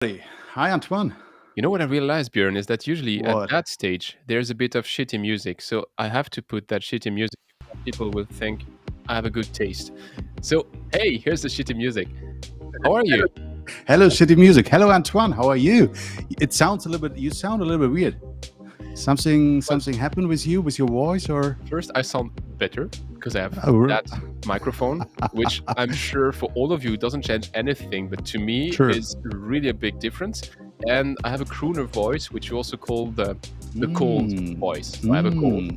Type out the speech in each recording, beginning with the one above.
Hey, hi, Antoine. You know what I realized, Björn, is that usually at What? that stage there's a bit of shitty music. So I have to put that shitty music. People will think I have a good taste. So hey, here's the shitty music. How are you? Hello, City Music. Hello, Antoine. How are you? It sounds a little bit. You sound a little bit weird. Something, Well, something happened with you, with your voice, or? first I sound better because I have Oh, that microphone, which I'm sure for all of you doesn't change anything, but to me true. is really a big difference. And I have a crooner voice, which you also call the cold Mm, voice. So I have a cold.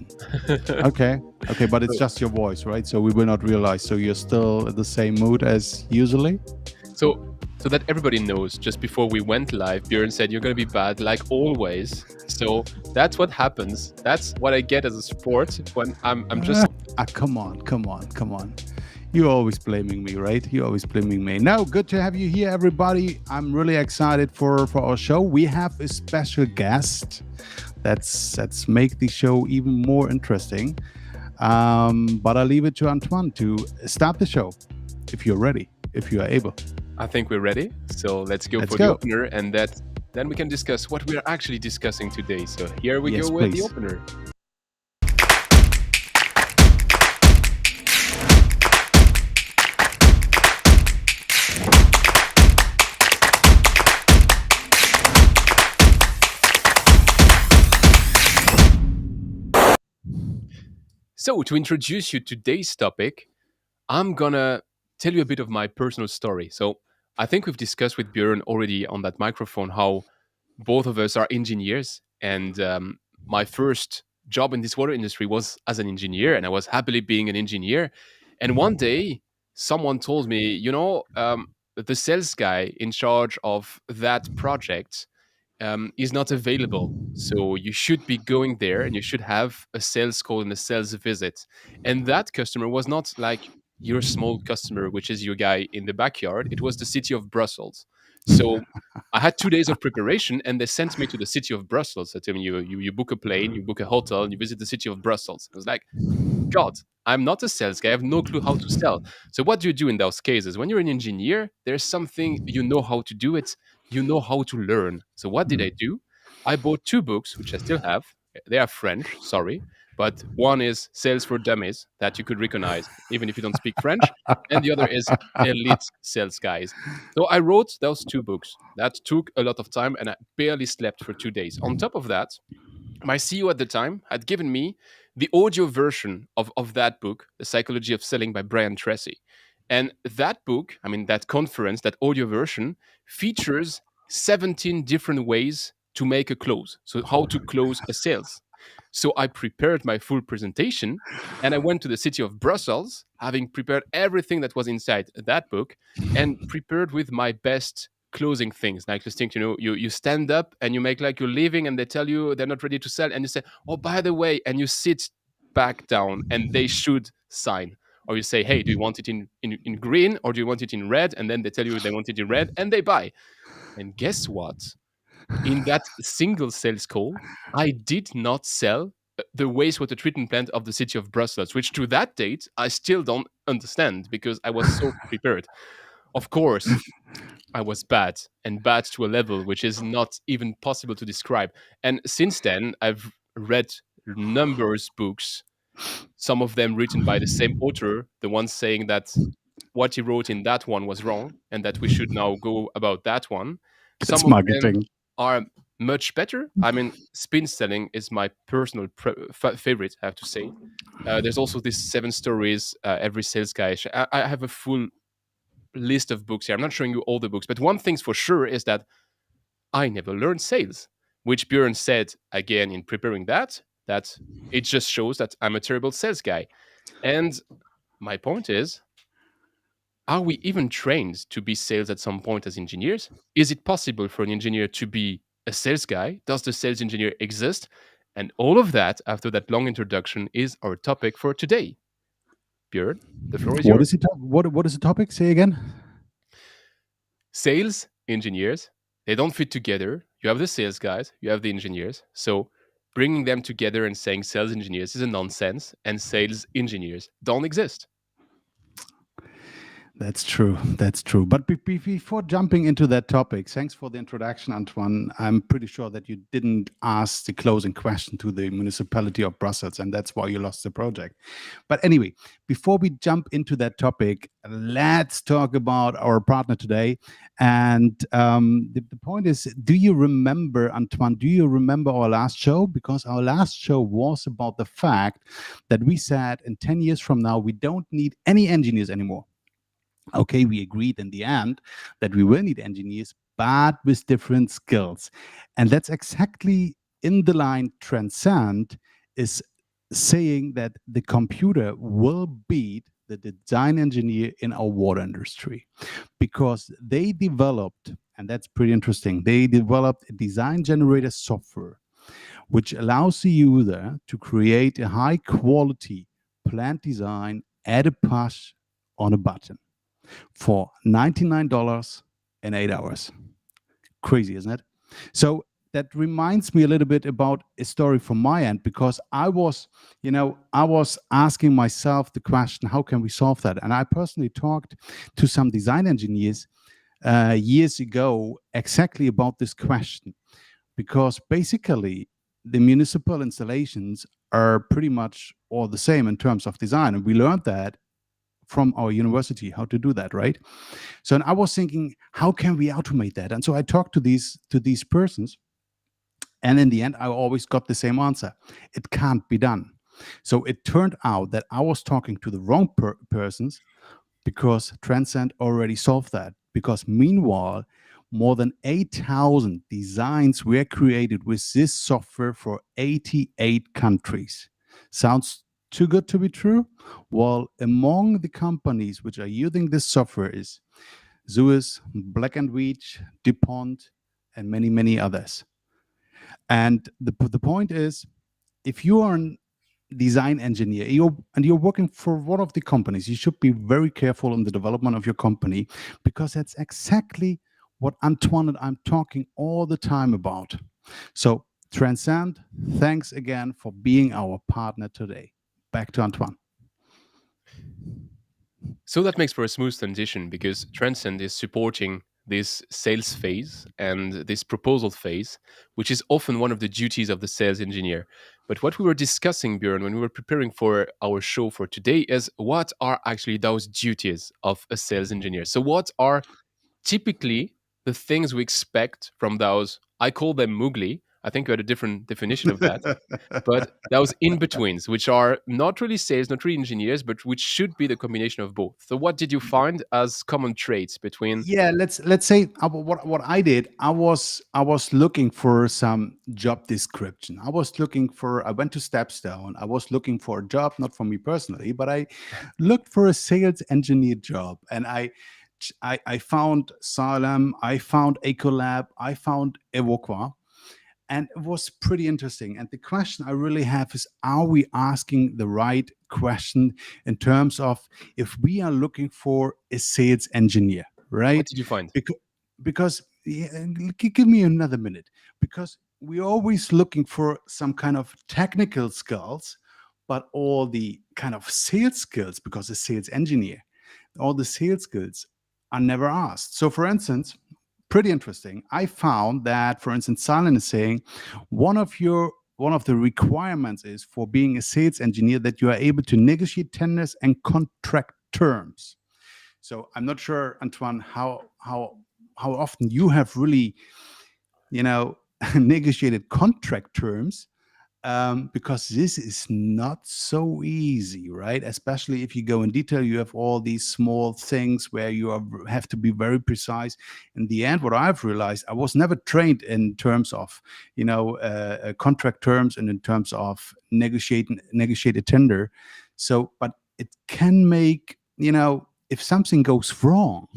okay, okay, but it's So just your voice, right? So we will not realize. So you're still in the same mood as usually. So, so that everybody knows, just before we went live, Björn said you're going to be bad like always. So that's what happens. That's what I get as a sport when I'm just Come on, come on, come on. You're always blaming me, right? You're always blaming me. No, good to have you here, everybody. I'm really excited for our show. We have a special guest. That's make the show even more interesting. But I'll leave it to Antoine to start the show if you're ready, if you are able. I think we're ready. So let's go Let's for the go. opener, and that then we can discuss what we are actually discussing today. So here we go Yes, with the please. opener. So to introduce you to today's topic, I'm gonna tell you a bit of my personal story. So I think we've discussed with Björn already on that microphone how both of us are engineers, and my first job in this water industry was as an engineer, and I was happily being an engineer. And one day, someone told me, the sales guy in charge of that project is not available. So you should be going there and you should have a sales call and a sales visit. And that customer was not like your small customer, which is your guy in the backyard. It was the city of Brussels. So I had 2 days of preparation and they sent me to the city of Brussels. I told me, you book a plane, you book a hotel, and you visit the city of Brussels. I was like, God, I'm not a sales guy. I have no clue how to sell. So what do you do in those cases? When you're an engineer, there's something you know how to do it, you know how to learn. So what did I do? I bought two books, which I still have. They are French, sorry. But one is Sales for Dummies, that you could recognize even if you don't speak French. And the other is Elite Sales Guys. So I wrote those two books. That took a lot of time and I barely slept for 2 days. On top of that, my CEO at the time had given me the audio version of that book, The Psychology of Selling by Brian Tracy. And that book, I mean, that conference, that audio version features 17 different ways to make a close. So, how to close a sales. So, I prepared my full presentation and I went to the city of Brussels, having prepared everything that was inside that book and prepared with my best closing things. Like just think, you stand up and you make like you're leaving and they tell you they're not ready to sell and you say, oh, by the way, and you sit back down and they should sign. Or you say, hey, do you want it in green or do you want it in red? And then they tell you they want it in red and they buy. And guess what? In that single sales call, I did not sell the wastewater treatment plant of the city of Brussels, which to that date I still don't understand because I was so prepared. Of course, I was bad and bad to a level which is not even possible to describe. And since then, I've read numerous books, some of them written by the same author, the one saying that what he wrote in that one was wrong and that we should now go about that one. It's Some of them marketing. are much better. I mean, spin selling is my personal favorite, I have to say. There's also this seven stories, every sales guy. I have a full list of books here. I'm not showing you all the books, but one thing's for sure is that I never learned sales, which Björn said again in preparing that it just shows that I'm a terrible sales guy. And my point is, are we even trained to be sales at some point as engineers? Is it possible for an engineer to be a sales guy? Does the sales engineer exist? And all of that, after that long introduction, is our topic for today. Björn, the floor is What yours. is it? What is the topic? Say again. Sales engineers, they don't fit together. You have the sales guys, you have the engineers. So bringing them together and saying sales engineers is a nonsense, and sales engineers don't exist. That's true. That's true. But before jumping into that topic, thanks for the introduction, Antoine. I'm pretty sure that you didn't ask the closing question to the municipality of Brussels, and that's why you lost the project. But anyway, before we jump into that topic, let's talk about our partner today. And the point is, do you remember, Antoine, do you remember our last show? Because our last show was about the fact that we said in 10 years from now, we don't need any engineers anymore. Okay, we agreed in the end that we will need engineers, but with different skills. And that's exactly in the line transcend is saying that the computer will beat the design engineer in our water industry because they developed, and that's pretty interesting, they developed a design generator software which allows the user to create a high quality plant design at a push on a button for $99 in 8 hours. Crazy, isn't it? So that reminds me a little bit about a story from my end because I was asking myself the question, how can we solve that? And I personally talked to some design engineers years ago exactly about this question because basically the municipal installations are pretty much all the same in terms of design. And we learned that from our university how to do that, right? So and I was thinking, how can we automate that? And so I talked to these persons, and in the end, I always got the same answer: it can't be done. So it turned out that I was talking to the wrong persons because Transcend already solved that. Because meanwhile, more than 8,000 designs were created with this software for 88 countries. Sounds too good to be true? Well, among the companies which are using this software is Suez, Black and Veatch, DuPont, and many, many others. And the point is, if you are a design engineer and you're working for one of the companies, you should be very careful in the development of your company because that's exactly what Antoine and I'm talking all the time about. So, Transcend, thanks again for being our partner today. Back to Antoine. So that makes for a smooth transition because Transcend is supporting this sales phase and this proposal phase, which is often one of the duties of the sales engineer. But what we were discussing, Björn, when we were preparing for our show for today is what are actually those duties of a sales engineer? So, what are typically the things we expect from those? I call them Mowgli. I think you had a different definition of that, but those in betweens, which are not really sales, not really engineers, but which should be the combination of both. So, what did you find as common traits between? Yeah, let's say what I did. I was looking for some job description. I went to Stepstone. I was looking for a job, not for me personally, but I looked for a sales engineer job, and I found Salem, I found Ecolab, I found Evoqua, and it was pretty interesting. And the question I really have is, are we asking the right question in terms of if we are looking for a sales engineer, What right? did you find? because because yeah, give me another minute, because we're always looking for some kind of technical skills, but all the kind of sales skills, because a sales engineer, all the sales skills are never asked. So for instance, pretty interesting, I found that, for instance, Silent is saying one of the requirements is for being a sales engineer that you are able to negotiate tenders and contract terms. So I'm not sure, Antoine, how often you have really, you know, negotiated contract terms, because this is not so easy, right? Especially if you go in detail, you have all these small things where have to be very precise. In the end, what I've realized, I was never trained in terms of, contract terms and in terms of negotiate a tender. So, but it can make, if something goes wrong,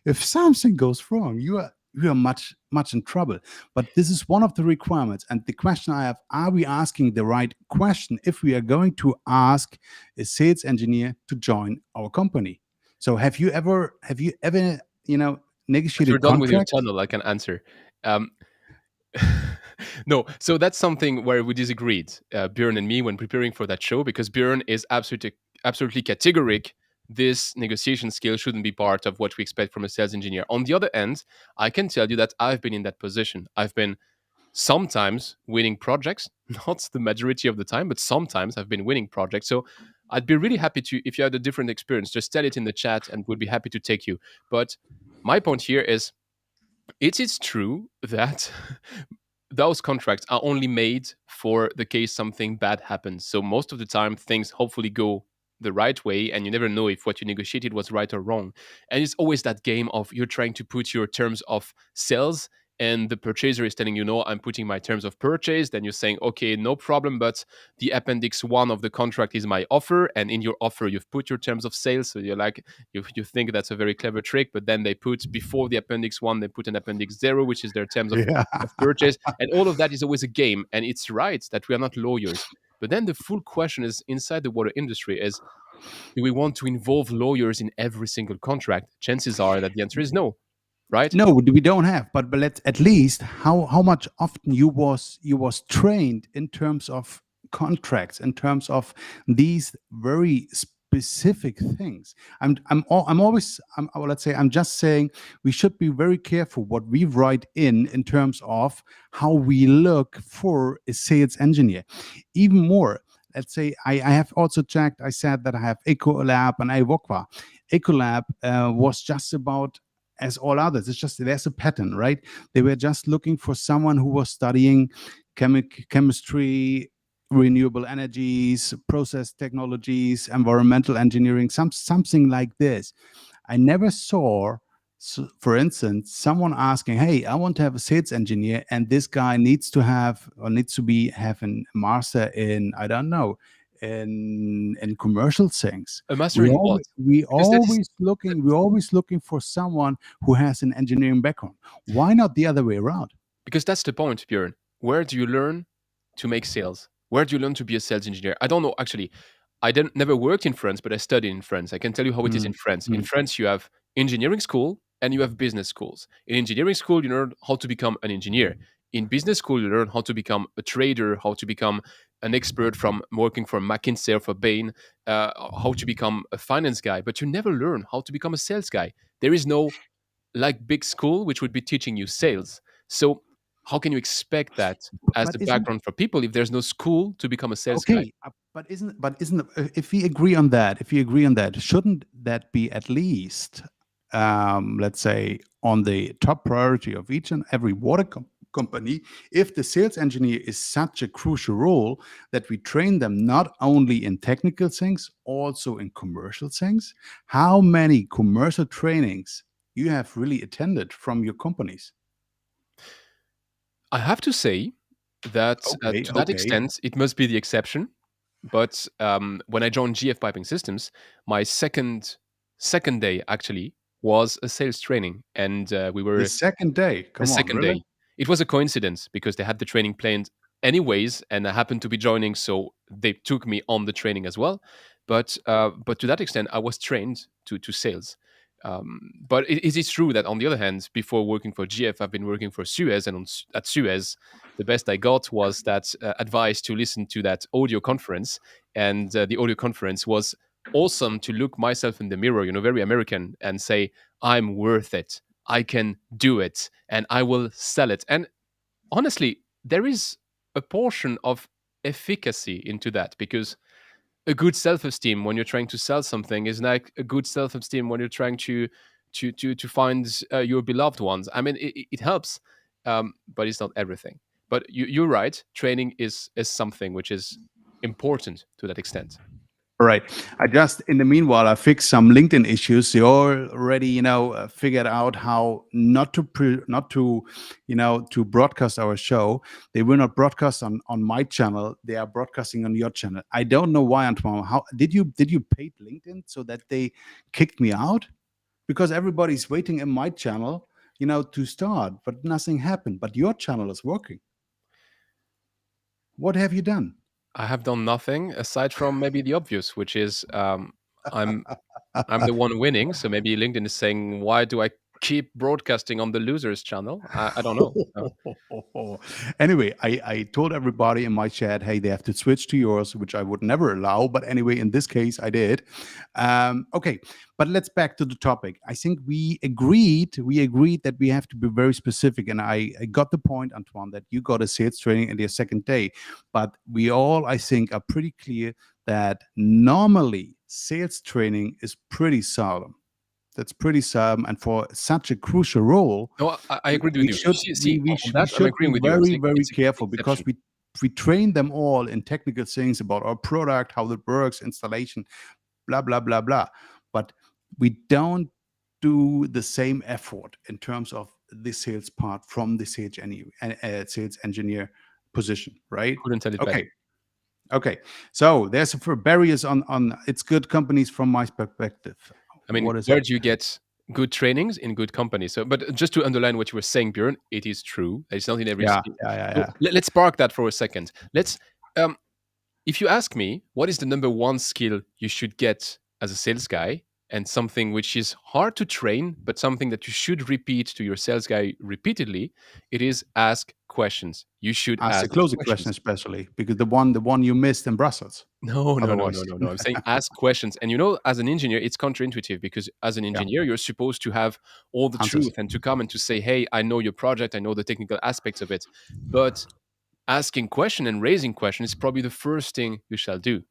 if something goes wrong, you are much in trouble. But this is one of the requirements. And the question I have: are we asking the right question if we are going to ask a sales engineer to join our company? So have you ever If you're negotiated done with your contracts? tunnel, I can answer. Um, no, so that's something where we disagreed, Björn and me, when preparing for that show, because Björn is absolutely categoric this negotiation skill shouldn't be part of what we expect from a sales engineer. On the other end, I can tell you that I've been in that position. I've been sometimes winning projects, not the majority of the time, but sometimes I've been winning projects. So I'd be really happy to, if you had a different experience, just tell it in the chat and we'd be happy to take you. But my point here is it is true that those contracts are only made for the case something bad happens. So most of the time, things hopefully go the right way, and you never know if what you negotiated was right or wrong. And it's always that game of you're trying to put your terms of sales, and the purchaser is telling you, no, I'm putting my terms of purchase. Then you're saying, okay, no problem, but the appendix one of the contract is my offer. And in your offer, you've put your terms of sales. So you're like, you think that's a very clever trick, but then they put before the appendix one, they put an appendix zero, which is their terms Yeah. of purchase. And all of that is always a game. And it's right that we are not lawyers. But then the full question is inside the water industry is, do we want to involve lawyers in every single contract? Chances are that the answer is no, right? No, we don't have. But let's at least how much often you was trained in terms of contracts, in terms of these very specific things. I'm always well, let's say I'm just saying we should be very careful what we write in terms of how we look for a sales engineer. Even more, let's say I have also checked. I said that I have Ecolab and Ivocva. Ecolab was just about as all others. It's just there's a pattern, right? They were just looking for someone who was studying chemistry, renewable energies, process technologies, environmental engineering, something like this. I never saw, for instance, someone asking, "Hey, I want to have a sales engineer, and this guy needs to have or needs to be have a master in I don't know in commercial things." A master in what? We Because we're always looking for someone who has an engineering background. Why not the other way around? because that's the point, Björn. Where do you learn to make sales? Where do you learn to be a sales engineer? I don't know. Actually, I didn't never worked in France, but I studied in France. I can tell you how it is in Mm, France. In mm. France, you have engineering school and you have business schools. In engineering school, you learn how to become an engineer. In business school, you learn how to become a trader, how to become an expert from working for McKinsey or for Bain, how to become a finance guy. But you never learn how to become a sales guy. There is no like big school which would be teaching you sales. So how can you expect that as But the isn't background for people if there's no school to become a sales guy? okay, but isn't if we agree on that, shouldn't that be at least, let's say, on the top priority of each and every company? If the sales engineer is such a crucial role that we train them not only in technical things, also in commercial things. How many commercial trainings you have really attended from your companies? I have to say that Okay, to that okay. extent, it must be the exception. But when I joined GF Piping Systems, my second day actually was a sales training, and we The were second day, the come on, second really? day. It was a coincidence because they had the training planned anyways, and I happened to be joining, so they took me on the training as well. But to that extent, I was trained to sales. But it is true that on the other hand, before working for GF, I've been working for Suez, and at Suez, the best I got was that advice to listen to that audio conference, and the audio conference was awesome to look myself in the mirror, very American, and say, "I'm worth it. I can do it and I will sell it." And honestly, there is a portion of efficacy into that because a good self-esteem when you're trying to sell something is like a good self-esteem when you're trying to find your beloved ones. I mean, it helps, but it's not everything. But you're right. Training is something which is important to that extent. All right. I just, in the meanwhile, I fixed some LinkedIn issues. They already, figured out how not to, to broadcast our show. They will not broadcast on my channel. They are broadcasting on your channel. I don't know why, Antoine. How did you pay LinkedIn so that they kicked me out? Because everybody's waiting in my channel, to start, but nothing happened. But your channel is working. What have you done? I have done nothing aside from maybe the obvious, which is I'm I'm the one winning. So maybe LinkedIn is saying, why do I keep broadcasting on the losers channel. I don't know. Anyway, I told everybody in my chat, hey, they have to switch to yours, which I would never allow. But anyway, in this case, I did. Okay, but let's back to the topic. I think we agreed that we have to be very specific. And I got the point, Antoine, that you got a sales training in your second day. But we all, I think, are pretty clear that normally sales training is pretty seldom. That's pretty seldom. And for such a crucial role, No, I agree with we you. should See, we on we that, I'm should be agreeing with you. I'm very saying very it's an careful because exception. we train them all in technical things about our product, how it works, installation, blah blah blah blah, but we don't do the same effort in terms of the sales part from the sales engineer position, right? Couldn't tell it better. Okay, so there's for barriers on it's good companies from my perspective. I mean, What is where it? do you get good trainings? In good company. So, but just to underline what you were saying, Björn, it is true. It's not in every Yeah, skill. yeah, yeah, So yeah. let's park that for a second. Um, if you ask me, what is the number one skill you should get as a sales guy, and something which is hard to train, but something that you should repeat to your sales guy repeatedly, it is ask questions. You should Ask the ask closing question, questions. especially because the one you missed in Brussels. No, no, no, no, Otherwise, no, no. I'm saying ask questions. And as an engineer, it's counterintuitive because as an yeah, engineer, you're supposed to have all the answers. truth and to come and to say, hey, I know your project, I know the technical aspects of it. But asking question and raising question is probably the first thing you shall do.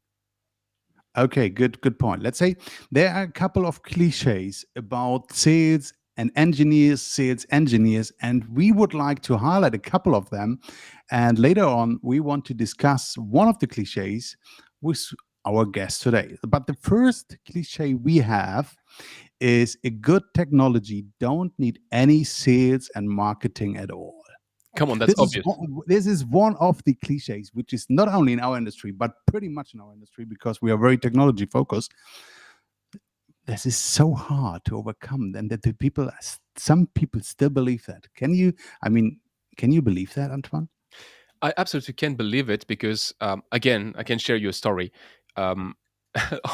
Okay, good point. Let's say there are a couple of cliches about sales engineers, and we would like to highlight a couple of them. And later on, we want to discuss one of the cliches with our guest today. But the first cliche we have is a good technology don't need any sales and marketing at all. Come on, that's This is obvious. this is one of the cliches, which is not only in our industry, but pretty much in our industry because we are very technology focused. This is so hard to overcome, and that some people still believe that. I mean, can you believe that, Antoine? I absolutely can't believe it because, again, I can share you a story. Um,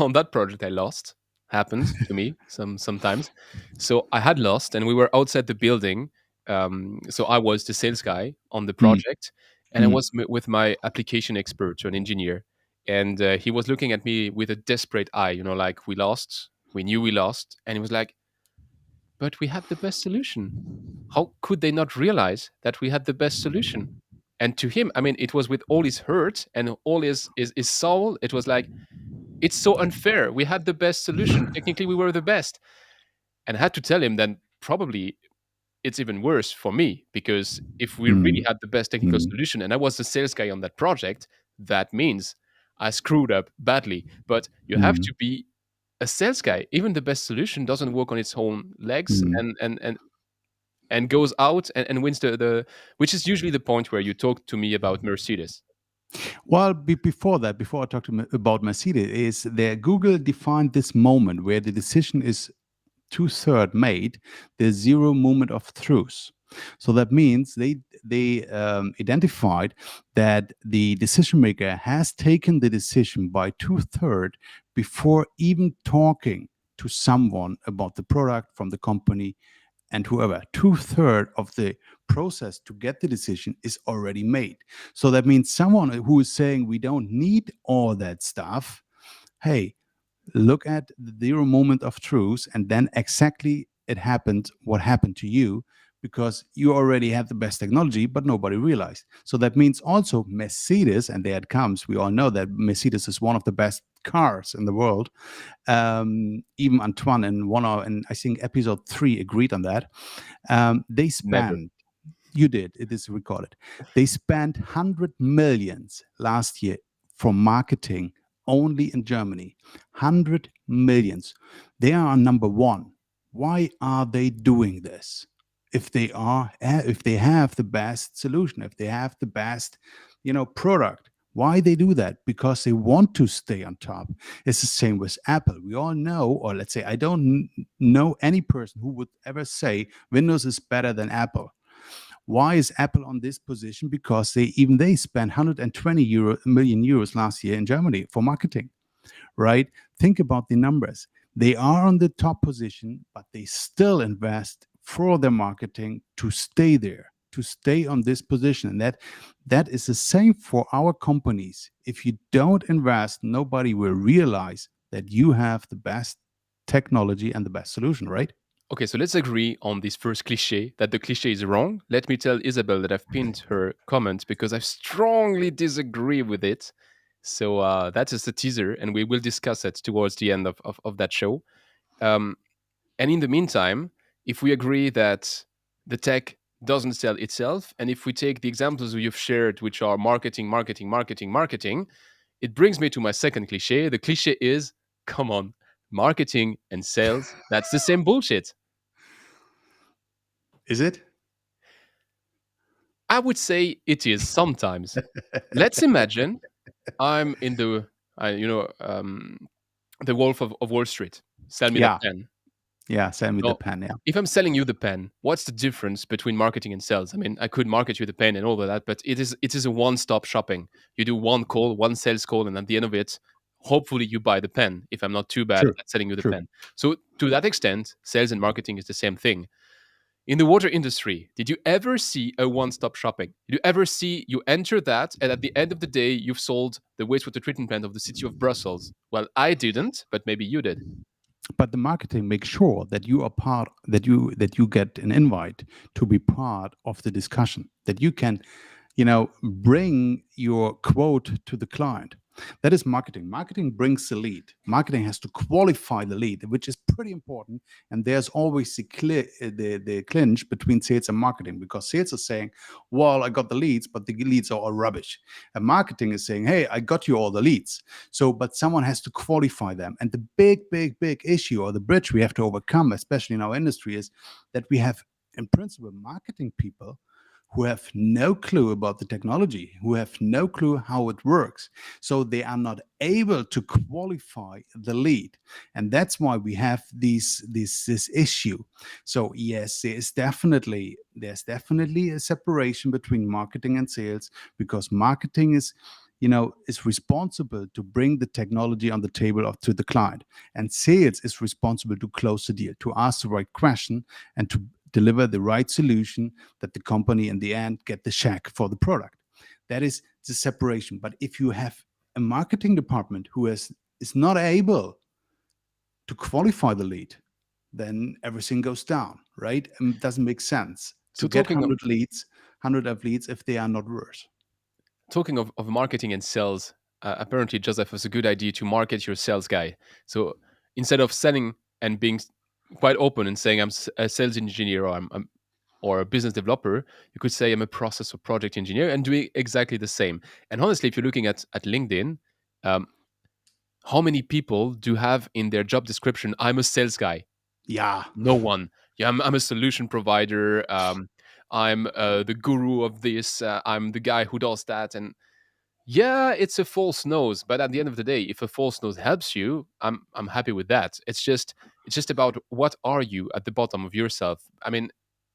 on that project, I lost. Happens to me sometimes. So I had lost, and we were outside the building. So I was the sales guy on the Mm, project, and I mm. was with my application expert, so an engineer, and he was looking at me with a desperate eye. Like we lost, we knew we lost, and he was like, "But we had the best solution. How could they not realize that we had the best solution?" And to him, I mean, it was with all his hurt and all his soul. It was like, it's so unfair. We had the best solution. Technically, we were the best. And I had to tell him then probably it's even worse for me because if we really Mm, had the best technical mm, solution and I was the sales guy on that project, that means I screwed up badly. But you have mm, to be a sales guy. Even the best solution doesn't work on its own legs mm. and goes out and wins the which is usually the point where you talk to me about Mercedes. Well, before that, before I talk about Mercedes, is there Google defined this moment where the decision is two-third made, there's zero moment of truth. So that means they identified that the decision maker has taken the decision by two-third before even talking to someone about the product from the company and whoever. Two-third of the process to get the decision is already made. So that means someone who is saying we don't need all that stuff. Hey, look at the zero moment of truth, and then exactly it happened what happened to you because you already had the best technology but nobody realized. So that means also Mercedes, and there it comes, we all know that Mercedes is one of the best cars in the world. Even Antoine in one of, and I think episode 3 agreed on that. They Never. spent You did. It is recorded. They spent 100 millions last year for marketing only in Germany. 100 millions. They are number one. Why are they doing this? If they have the best solution, if they have the best, product, why they do that? Because they want to stay on top. It's the same with Apple. We all know, or let's say, I don't know any person who would ever say Windows is better than Apple. Why is Apple on this position? Because they spent 120 million euros last year in Germany for marketing, right? Think about the numbers. They are on the top position, but they still invest for their marketing to stay there, to stay on this position. And that is the same for our companies. If you don't invest, nobody will realize that you have the best technology and the best solution, right? Okay, so let's agree on this first cliche that the cliche is wrong. Let me tell Isabel that I've pinned her comment because I strongly disagree with it. So that's just a teaser, and we will discuss it towards the end of that show. Um, and in the meantime, if we agree that the tech doesn't sell itself, and if we take the examples you've shared, which are marketing, marketing, marketing, marketing, it brings me to my second cliche. The cliche is, come on, marketing and sales, that's the same bullshit. Is it? I would say it is sometimes. Let's imagine I'm in the Wolf of Wall Street. Sell me that Yeah. pen. Yeah. Same with the So, pen. Yeah. if I'm selling you the pen, what's the difference between marketing and sales? I mean, I could market you the pen and all of that, but it is a one-stop shopping. You do one call, one sales call, and at the end of it, hopefully you buy the pen. If I'm not too bad True. at selling you the True. pen, so to that extent, sales and marketing is the same thing. In the water industry, did you ever see a one-stop shopping? Did you ever see you enter that, and at the end of the day, you've sold the wastewater treatment plant of the city of Brussels? Well, I didn't, but maybe you did. But the marketing makes sure that you are part, that you get an invite to be part of the discussion, that you can, bring your quote to the client. That is marketing. Marketing brings the lead. Marketing has to qualify the lead, which is pretty important. And there's always the clinch between sales and marketing, because sales is saying, well, I got the leads, but the leads are all rubbish. And marketing is saying, hey, I got you all the leads. So, but someone has to qualify them. And the big issue, or the bridge we have to overcome, especially in our industry, is that we have, in principle, marketing people who have no clue about the technology, who have no clue how it works. So they are not able to qualify the lead. And that's why we have this issue. So yes, there's definitely a separation between marketing and sales, because marketing is responsible to bring the technology on the table to the client, and sales is responsible to close the deal, to ask the right question, and to deliver the right solution, that the company in the end get the check for the product. That is the separation. But if you have a marketing department who is not able to qualify the lead, then everything goes down, right? And it doesn't make sense to So get talking 100 leads if they are not worth. talking of marketing and sales, apparently Joseph has a good idea to market your sales guy. So instead of selling and being quite open and saying a sales engineer, or or a business developer, you could say I'm a process or project engineer, and doing exactly the same. And honestly, if you're looking at LinkedIn, um, how many people do have in their job description, I'm a sales guy? Yeah. No one. Yeah, I'm a solution provider. I'm the guru of this. I'm the guy who does that. And yeah, it's a false nose, but at the end of the day, if a false nose helps you, I'm happy with that. It's just about what are you at the bottom of yourself. I mean,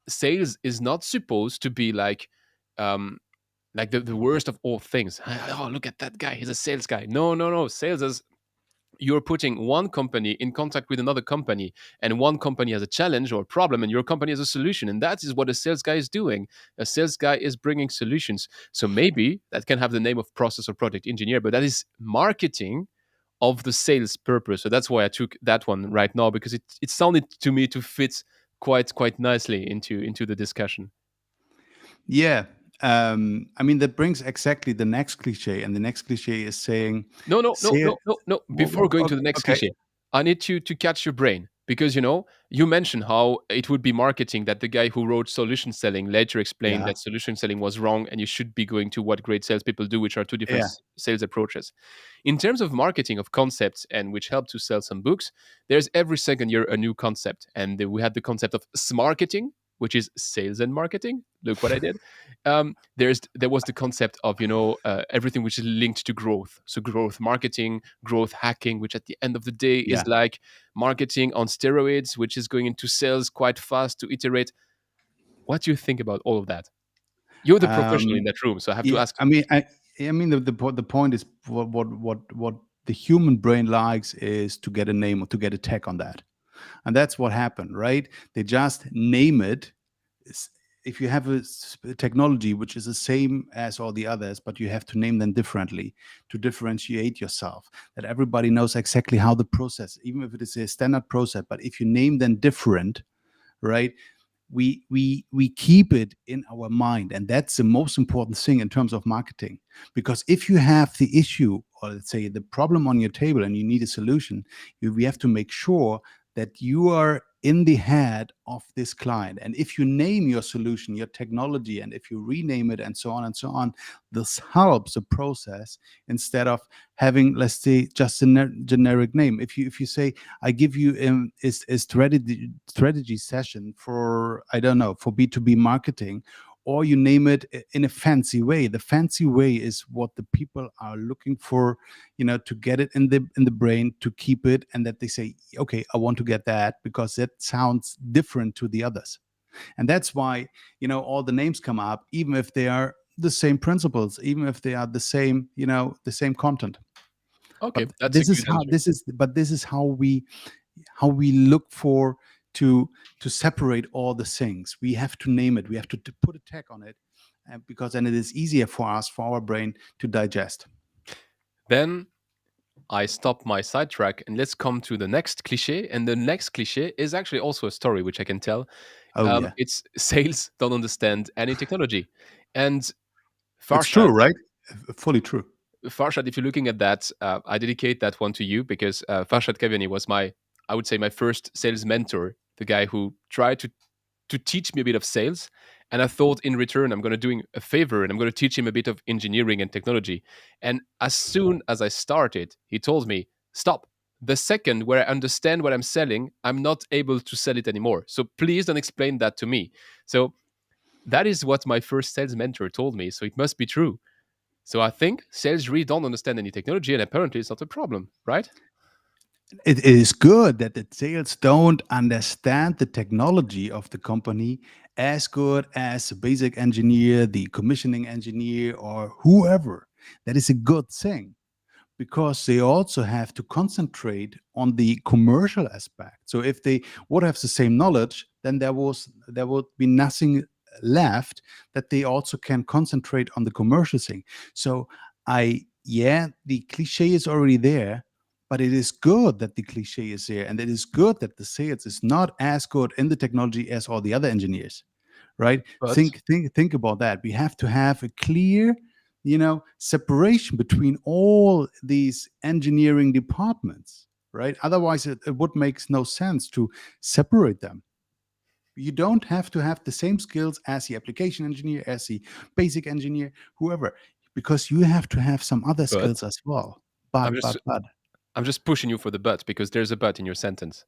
sales is not supposed to be like the worst of all things. Oh, look at that guy, he's a sales guy. No, no, no. Sales is, you're putting one company in contact with another company, and one company has a challenge or a problem, and your company has a solution, and that is what a sales guy is doing. A sales guy is bringing solutions. So maybe that can have the name of process or project engineer, but that is marketing of the sales purpose. So that's why I took that one right now, because it sounded to me to fit quite nicely into the discussion. Yeah. I mean, that brings exactly the next cliche. And the next cliche is saying, No, no, no, say, no, no, no. Before going to the next okay. cliche, I need to catch your brain, because you mentioned how it would be marketing that the guy who wrote solution selling later explained Yeah. that solution selling was wrong, and you should be going to what great salespeople do, which are two different Yeah. sales approaches. In terms of marketing of concepts, and which help to sell some books, there's every second year a new concept, and we had the concept of smarketing, which is sales and marketing. Look what I did. There was the concept of everything which is linked to growth, so growth marketing, growth hacking, which at the end of the day is Yeah. like marketing on steroids, which is going into sales quite fast to iterate. What do you think about all of that? You're the professional in Um, that room, so I have to yeah. ask I you. mean, the point is, what the human brain likes is to get a name or to get a tag on that. And that's what happened, right? They just name it. S- If you have a technology which is the same as all the others, but you have to name them differently to differentiate yourself, that everybody knows exactly how the process, even if it is a standard process, but if you name them different, right? We keep it in our mind, and that's the most important thing in terms of marketing. Because if you have the issue, or let's say the problem on your table, and you need a solution, we have to make sure that you are in the head of this client. And if you name your solution, your technology, and if you rename it, and so on, this helps the process, instead of having, let's say, just a generic name. If you say, I give you a strategy session for, I don't know, for B2B marketing, or you name it in a fancy way. The fancy way is what the people are looking for, to get it in the brain, to keep it, and that they say, okay, I want to get that because that sounds different to the others. And that's why, all the names come up, even if they are the same principles, even if they are the same content. Okay, But that's a good answer. this is how we look for to separate all the things. We have to name it. We have to put a tag on it, because then it is easier for us, for our brain, to digest. Then I stop my sidetrack and let's come to the next cliche. And the next cliche is actually also a story which I can tell. Oh yeah, It's sales don't understand any technology. And it's Farshad, true, right? Fully true. Farshad, if you're looking at that, I dedicate that one to you because Farshad Kaviani was I would say, my first sales mentor, the guy who tried to teach me a bit of sales. And I thought in return, I'm going to do him a favor and I'm going to teach him a bit of engineering and technology. And as soon as I started, he told me, stop. The second where I understand what I'm selling, I'm not able to sell it anymore. So please don't explain that to me. So that is what my first sales mentor told me. So it must be true. So I think sales really don't understand any technology, and apparently it's not a problem, right? It is good that the sales don't understand the technology of the company as good as the basic engineer, the commissioning engineer, or whoever. That is a good thing, because they also have to concentrate on the commercial aspect. So if they would have the same knowledge, then there would be nothing left that they also can concentrate on the commercial thing. So the cliche is already there, but it is good that the cliche is there, and it is good that the sales is not as good in the technology as all the other engineers, right? But Think about that. We have to have a clear, separation between all these engineering departments, right? Otherwise, it would make no sense to separate them. You don't have to have the same skills as the application engineer, as the basic engineer, whoever, because you have to have some other but skills as well. I'm But, just but, but, I'm just pushing you for the but because there's a but in your sentence.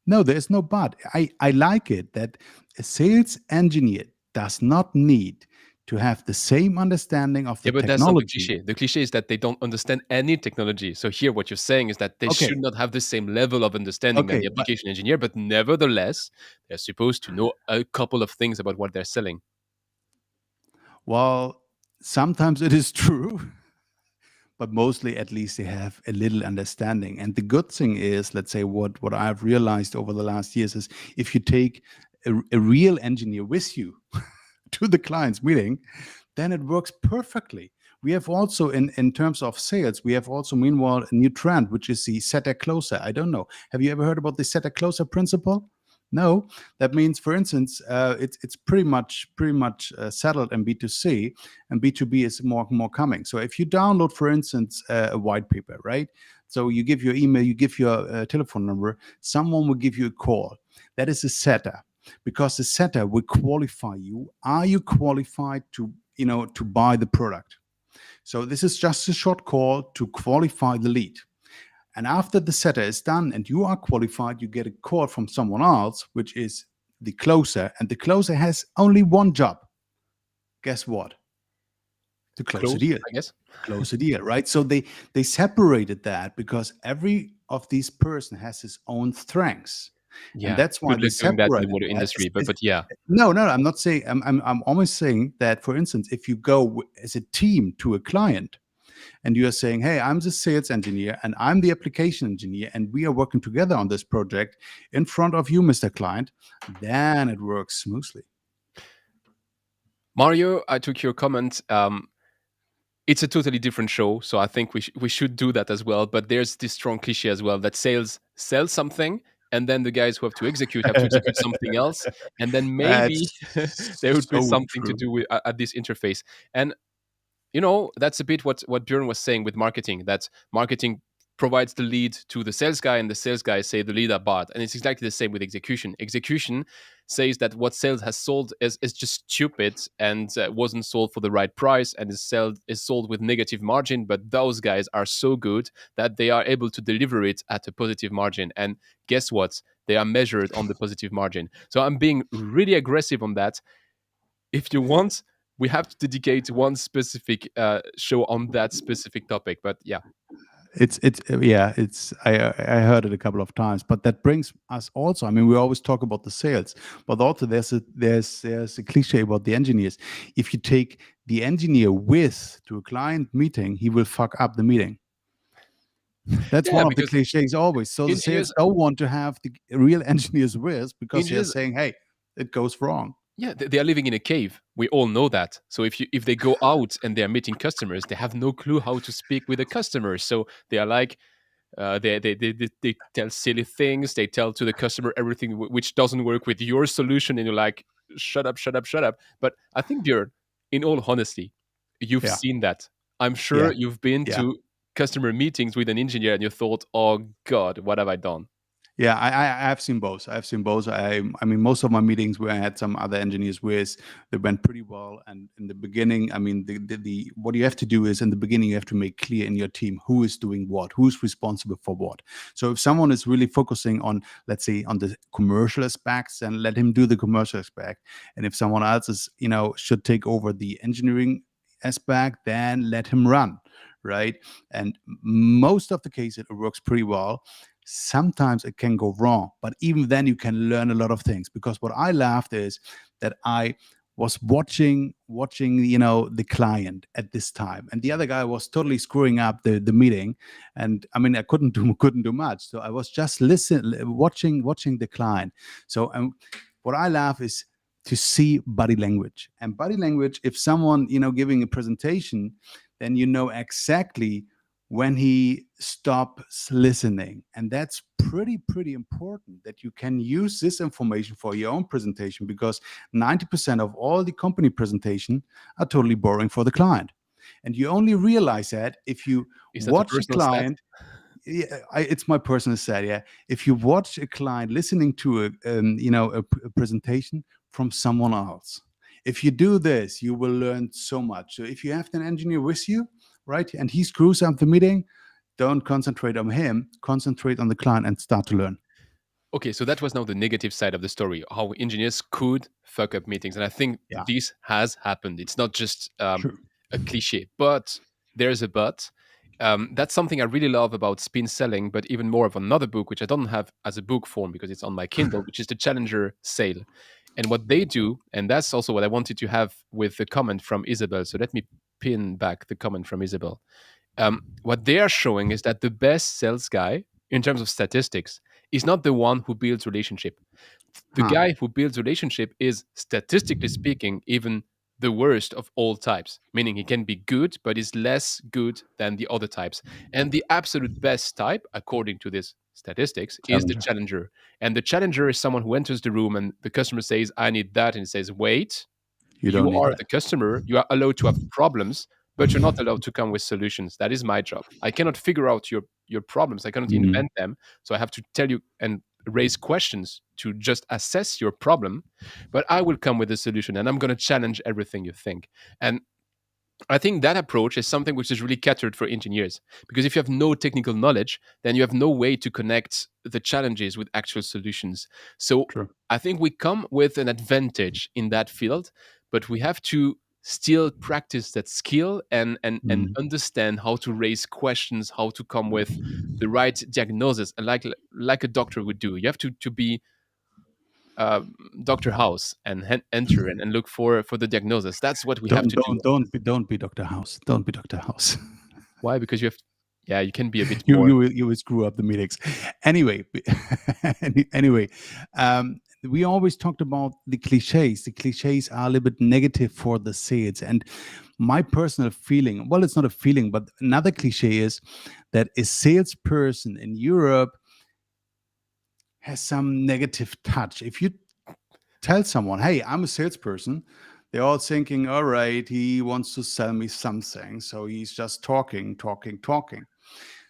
no, there's no but. I like it that a sales engineer does not need to have the same understanding of the Yeah, but that's not the technology. cliche. The cliche is that they don't understand any technology. So here, what you're saying is that they should Okay, not have the same level of understanding than the okay, but application engineer, but nevertheless, they're supposed to know a couple of things about what they're selling. well, sometimes it is true, but mostly at least they have a little understanding. And the good thing is, let's say, what I've realized over the last years is, if you take a real engineer with you to the client's meeting, then it works perfectly. We have also, in terms of sales, we have also, meanwhile, a new trend, which is the setter closer. I don't know. Have you ever heard about the setter closer principle? No. That means, for instance, it's pretty much settled in B2C, and B2B is more coming. So if you download, for instance, a white paper, right? So you give your email, you give your telephone number, someone will give you a call. That is a setter, because the setter will qualify you. Are you qualified to buy the product? So this is just a short call to qualify the lead. And after the setter is done and you are qualified, you get a call from someone else, which is the closer. And the closer has only one job. Guess what? To close the Close, deal. I guess. Close the deal, right? So they separated that, because every of these person has his own strengths. And Yeah, that's why good they luck doing that in the separated motor that. industry. But yeah, No, I'm not saying. I'm almost saying that, for instance, if you go as a team to a client, and you are saying, hey, I'm the sales engineer and I'm the application engineer, and we are working together on this project in front of you, Mr. Client, then it works smoothly. Mario, I took your comment. It's a totally different show, so I think we should do that as well. But there's this strong cliche as well that sales sell something, and then the guys who have to execute something else, and then maybe there That's would be so something to true. do with at this interface. And that's a bit what Björn was saying with marketing, that marketing provides the lead to the sales guy, and the sales guy say the lead are bought. And it's exactly the same with execution says that what sales has sold is just stupid, and wasn't sold for the right price, and is sold with negative margin, but those guys are so good that they are able to deliver it at a positive margin. And guess what, they are measured on the positive margin. So I'm being really aggressive on that. If you want, we have to dedicate one specific show on that specific topic. But yeah, It's yeah, it's I heard it a couple of times, but that brings us also, I mean, we always talk about the sales, but also there's a cliche about the engineers. If you take the engineer with to a client meeting, he will fuck up the meeting. That's yeah, one of the because cliches always. So the sales engineers don't want to have the real engineers with, because they're engineers saying, hey, it goes wrong. yeah, they are living in a cave. We all know that. So if they go out and they are meeting customers, they have no clue how to speak with the customers. So they are like, they tell silly things. They tell to the customer everything which doesn't work with your solution, and you're like, shut up, shut up, shut up. But I think, Björn, in all honesty, you've Yeah, seen that. I'm sure yeah, you've been yeah. to customer meetings with an engineer and you thought, oh God, what have I done? Yeah, I've seen both. I've seen both. I mean, most of my meetings where I had some other engineers with, they went pretty well. And in the beginning, I mean, the what you have to do is in the beginning you have to make clear in your team who is doing what, who's responsible for what. So if someone is really focusing on, let's say, on the commercial aspects, then let him do the commercial aspect. And if someone else is, should take over the engineering aspect, then let him run, right? And most of the cases it works pretty well. Sometimes it can go wrong, but even then you can learn a lot of things. Because what I laughed is that I was watching the client at this time, and the other guy was totally screwing up the meeting. And I mean, I couldn't do much, so I was just watching the client. So what I laugh is to see body language. And body language, if someone giving a presentation, then you know exactly when he stops listening. And that's pretty important, that you can use this information for your own presentation, because 90% of all the company presentation are totally boring for the client. And you only realize that if you Is that a watch a personal stat? client. Yeah, it's my personal side. Yeah, if you watch a client listening to a presentation from someone else, if you do this, you will learn so much. So if you have an engineer with you, right, and he screws up the meeting, don't concentrate on him. Concentrate on the client and start to learn. Okay, so that was now the negative side of the story, how engineers could fuck up meetings. And I think Yeah, this has happened. It's not just true. a cliche, but there's a but. That's something I really love about spin selling, but even more of another book, which I don't have as a book form because it's on my Kindle, which is the Challenger Sale. And what they do, and that's also what I wanted to have with the comment from Isabel. So let me pin back the comment from Isabel. What they are showing is that the best sales guy, in terms of statistics, is not the one who builds relationship. The Huh. guy who builds relationship is, statistically speaking, even the worst of all types, meaning he can be good but is less good than the other types. And the absolute best type, according to this statistics, is the Challenger. challenger. And the challenger is someone who enters the room and the customer says, I need that, and he says, wait, You don't you need are that. the customer. You are allowed to have problems, but you're not allowed to come with solutions. That is my job. I cannot figure out your problems. I cannot Mhm. invent them. So I have to tell you and raise questions to just assess your problem, but I will come with a solution, and I'm going to challenge everything you think. And I think that approach is something which is really catered for engineers, because if you have no technical knowledge, then you have no way to connect the challenges with actual solutions. So True. I think we come with an advantage in that field, but we have to still practice that skill and Mhm. understand how to raise questions, how to come with the right diagnosis, and like a doctor would do. You have to be uh, Dr. House and enter and look for the diagnosis. That's what we have Don't to do. don't don't be Dr. House. Don't be Dr. House. Why? Because you have, yeah, you can be a bit you more. you will screw up the meetings. Anyway, anyway, we always talked about the cliches. The cliches are a little bit negative for the sales, and my personal feeling, well, it's not a feeling, but another cliche is that a salesperson in Europe has some negative touch. If you tell someone, hey, I'm a salesperson, they're all thinking, all right, he wants to sell me something, so he's just talking, talking, talking.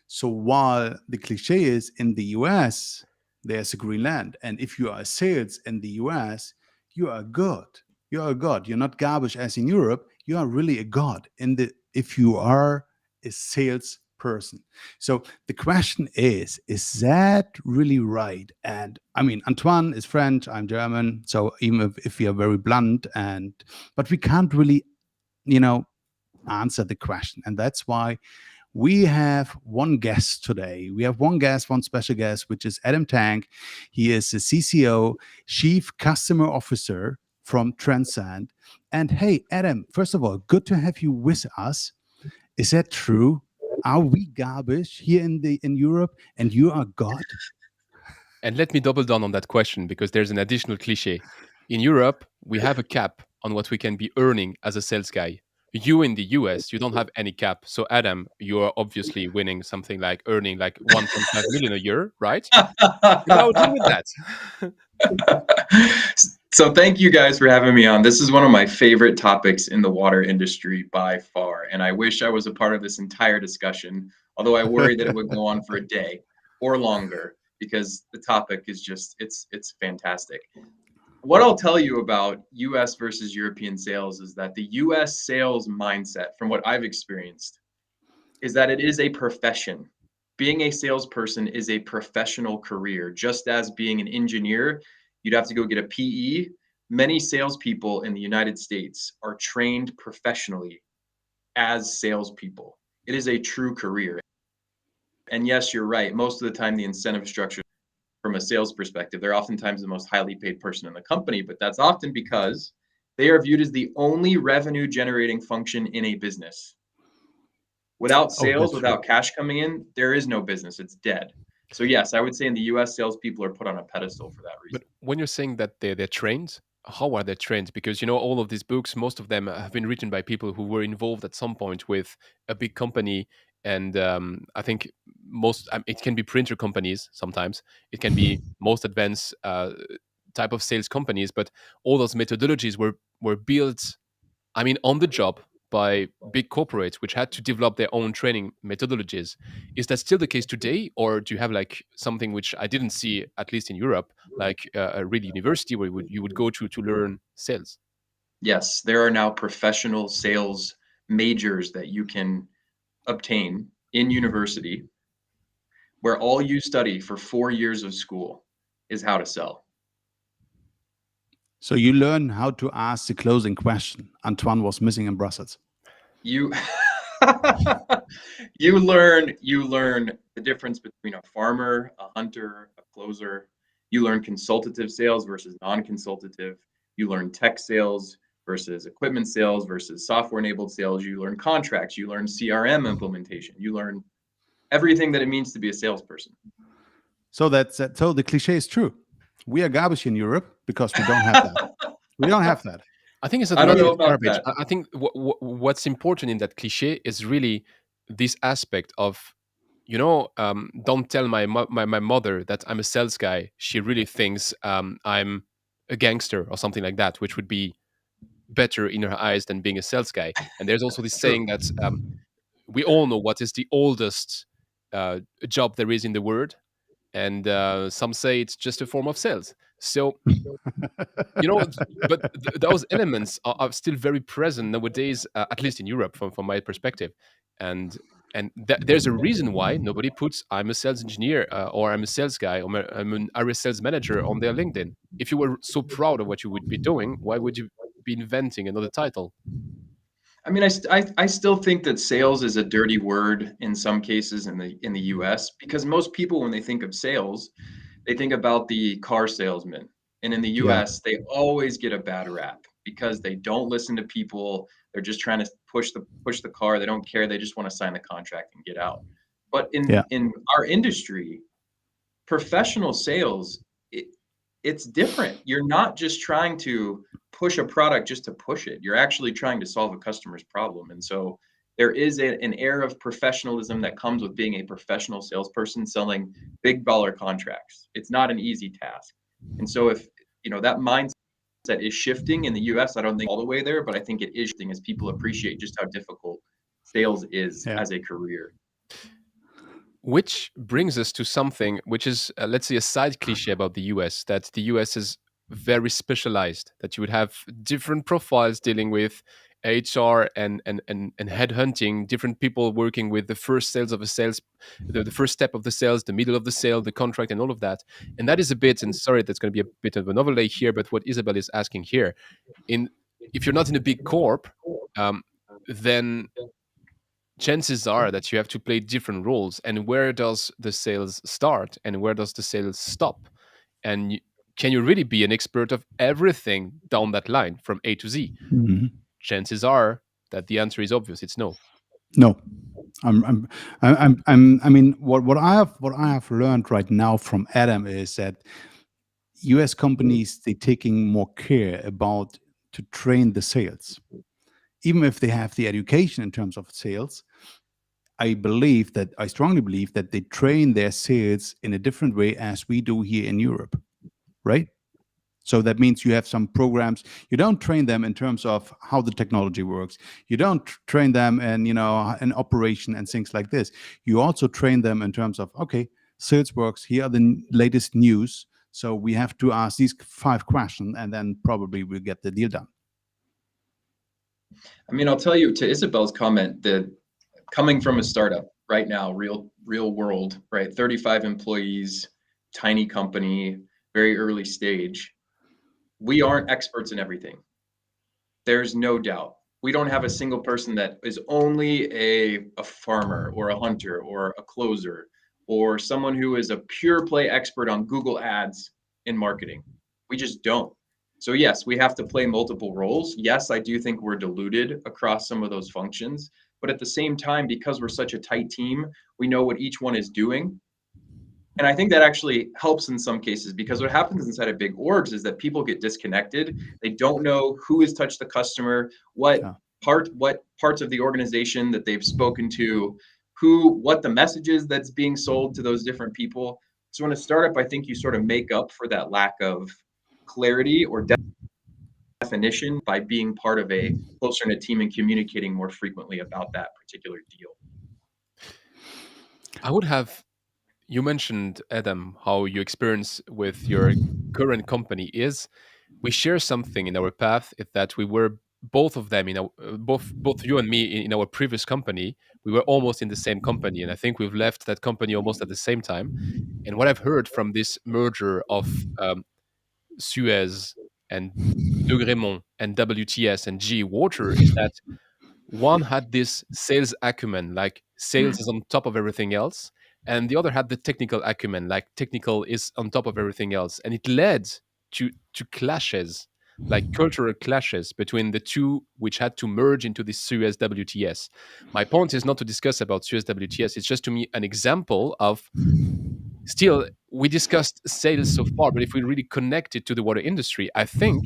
So while the cliche is in the US, there's a green land. And if you are sales in the US, you are good. You are a god. You're not garbage as in Europe. You are really a god in the if you are a sales person. So the question is that really right? And I mean, Antoine is French, I'm German. So even if we are very blunt and but we can't really, you know, answer the question. And that's why we have one guest today. We have one guest, one special guest, which is Adam Tank. He is the CCO, Chief Customer Officer from Transcend. And hey, Adam, first of all, good to have you with us. Is that true? Are we garbage here in Europe and you are God? And let me double down on that question because there's an additional cliche. In Europe, we have a cap on what we can be earning as a sales guy. You in the US, you don't have any cap. So Adam, you are obviously winning something like earning like 1.5 million a year, right? And I would win with that. So thank you guys for having me on. This is one of my favorite topics in the water industry by far, and I wish I was a part of this entire discussion, although I worry that it would go on for a day or longer because the topic is just it's fantastic. What I'll tell you about US versus European sales is that the US sales mindset, from what I've experienced, is that it is a profession. Being a salesperson is a professional career, just as being an engineer, you'd have to go get a PE. Many salespeople in the United States are trained professionally as salespeople. It is a true career. And yes, you're right. Most of the time, the incentive structure from a sales perspective, they're oftentimes the most highly paid person in the company, but that's often because they are viewed as the only revenue generating function in a business. Without Oh, sales, that's true. without cash coming in, there is no business. It's dead. So yes, I would say in the US, salespeople are put on a pedestal for that reason. But when you're saying that they're trained, how are they trained? Because you know all of these books, most of them have been written by people who were involved at some point with a big company, and I think most it can be printer companies sometimes. It can be most advanced type of sales companies, but all those methodologies were built, I mean, on the job by big corporates which had to develop their own training methodologies. Is that still the case today, or do you have like something which I didn't see, at least in Europe, like a real university where you would go to learn sales? Yes, there are now professional sales majors that you can obtain in university where all you study for 4 years of school is how to sell. So you learn how to ask the closing question. Antoine was missing in Brussels. You you learn the difference between a farmer, a hunter, a closer. You learn consultative sales versus non-consultative. You learn tech sales versus equipment sales versus software enabled sales. You learn contracts, you learn CRM implementation. You learn everything that it means to be a salesperson. So so the cliche is true. We are garbage in Europe because we don't have that. We don't have that. I think it's not I a don't matter know of about garbage. that. I think what's important in that cliche is really this aspect of, don't tell my mother that I'm a sales guy. She really thinks I'm a gangster or something like that, which would be better in her eyes than being a sales guy. And there's also this True. saying that we all know what is the oldest job there is in the world, and some say it's just a form of sales. So but those elements are still very present nowadays, at least in Europe, from my perspective, and there's a reason why nobody puts "I'm a sales engineer" or "I'm a sales guy" or "I'm an area sales manager" on their LinkedIn. If you were so proud of what you would be doing, why would you be inventing another title? I mean, I still think that sales is a dirty word in some cases in the US because most people when they think of sales, they think about the car salesman. And in the Yeah. US, they always get a bad rap because they don't listen to people. They're just trying to push the car. They don't care. They just want to sign the contract and get out. But Yeah. in our industry, professional sales, it's different. You're not just trying to push a product just to push it. You're actually trying to solve a customer's problem. And so there is an air of professionalism that comes with being a professional salesperson selling big dollar contracts. It's not an easy task. And so if that mindset is shifting in the US, I don't think all the way there, but I think it is shifting as people appreciate just how difficult sales is as a career. Which brings us to something which is, let's say, a side cliche about the US, that the US is very specialized, that you would have different profiles dealing with HR and headhunting, different people working with the first sales of a sales, the first step of the sales, the middle of the sale, the contract, and all of that. And that is a bit, and sorry, that's going to be a bit of an overlay here, but what Isabel is asking here, if you're not in a big corp, then chances are that you have to play different roles. And where does the sales start and where does the sales stop? And can you really be an expert of everything down that line from A to Z? Mm-hmm. Chances are that the answer is obvious. It's no. No. I mean, what I have learned right now from Adam is that US companies, they're taking more care about to train the sales. Even if they have the education in terms of sales, I strongly believe that they train their sales in a different way as we do here in Europe, right? So that means you have some programs. You don't train them in terms of how the technology works. You don't train them in operation and things like this. You also train them in terms of, okay, sales works. Here are the latest news. So we have to ask these 5 questions, and then probably we'll get the deal done. I mean, I'll tell you, to Isabel's comment, that coming from a startup right now, real world, right? 35 employees, tiny company, very early stage. We aren't experts in everything. There's no doubt. We don't have a single person that is only a farmer or a hunter or a closer or someone who is a pure play expert on Google Ads in marketing. We just don't. So yes, we have to play multiple roles. Yes, I do think we're diluted across some of those functions, but at the same time, because we're such a tight team, we know what each one is doing. And I think that actually helps in some cases, because what happens inside of big orgs is that people get disconnected. They don't know who has touched the customer, what parts of the organization that they've spoken to, what the message is that's being sold to those different people. So in a startup, I think you sort of make up for that lack of clarity or definition by being part of a closer knit team and communicating more frequently about that particular deal. You mentioned, Adam, how your experience with your current company is. We share something in our path, is that we were both of them, both you and me in our previous company. We were almost in the same company, and I think we've left that company almost at the same time. And what I've heard from this merger of Suez and De Gremont and WTS and GE Water is that one had this sales acumen, like sales is on top of everything else, and the other had the technical acumen, like technical is on top of everything else. And it led to clashes, like cultural clashes between the two, which had to merge into this Suez WTS. My point is not to discuss about Suez WTS, it's just to me an example of, still, we discussed sales so far, but if we really connect it to the water industry, I think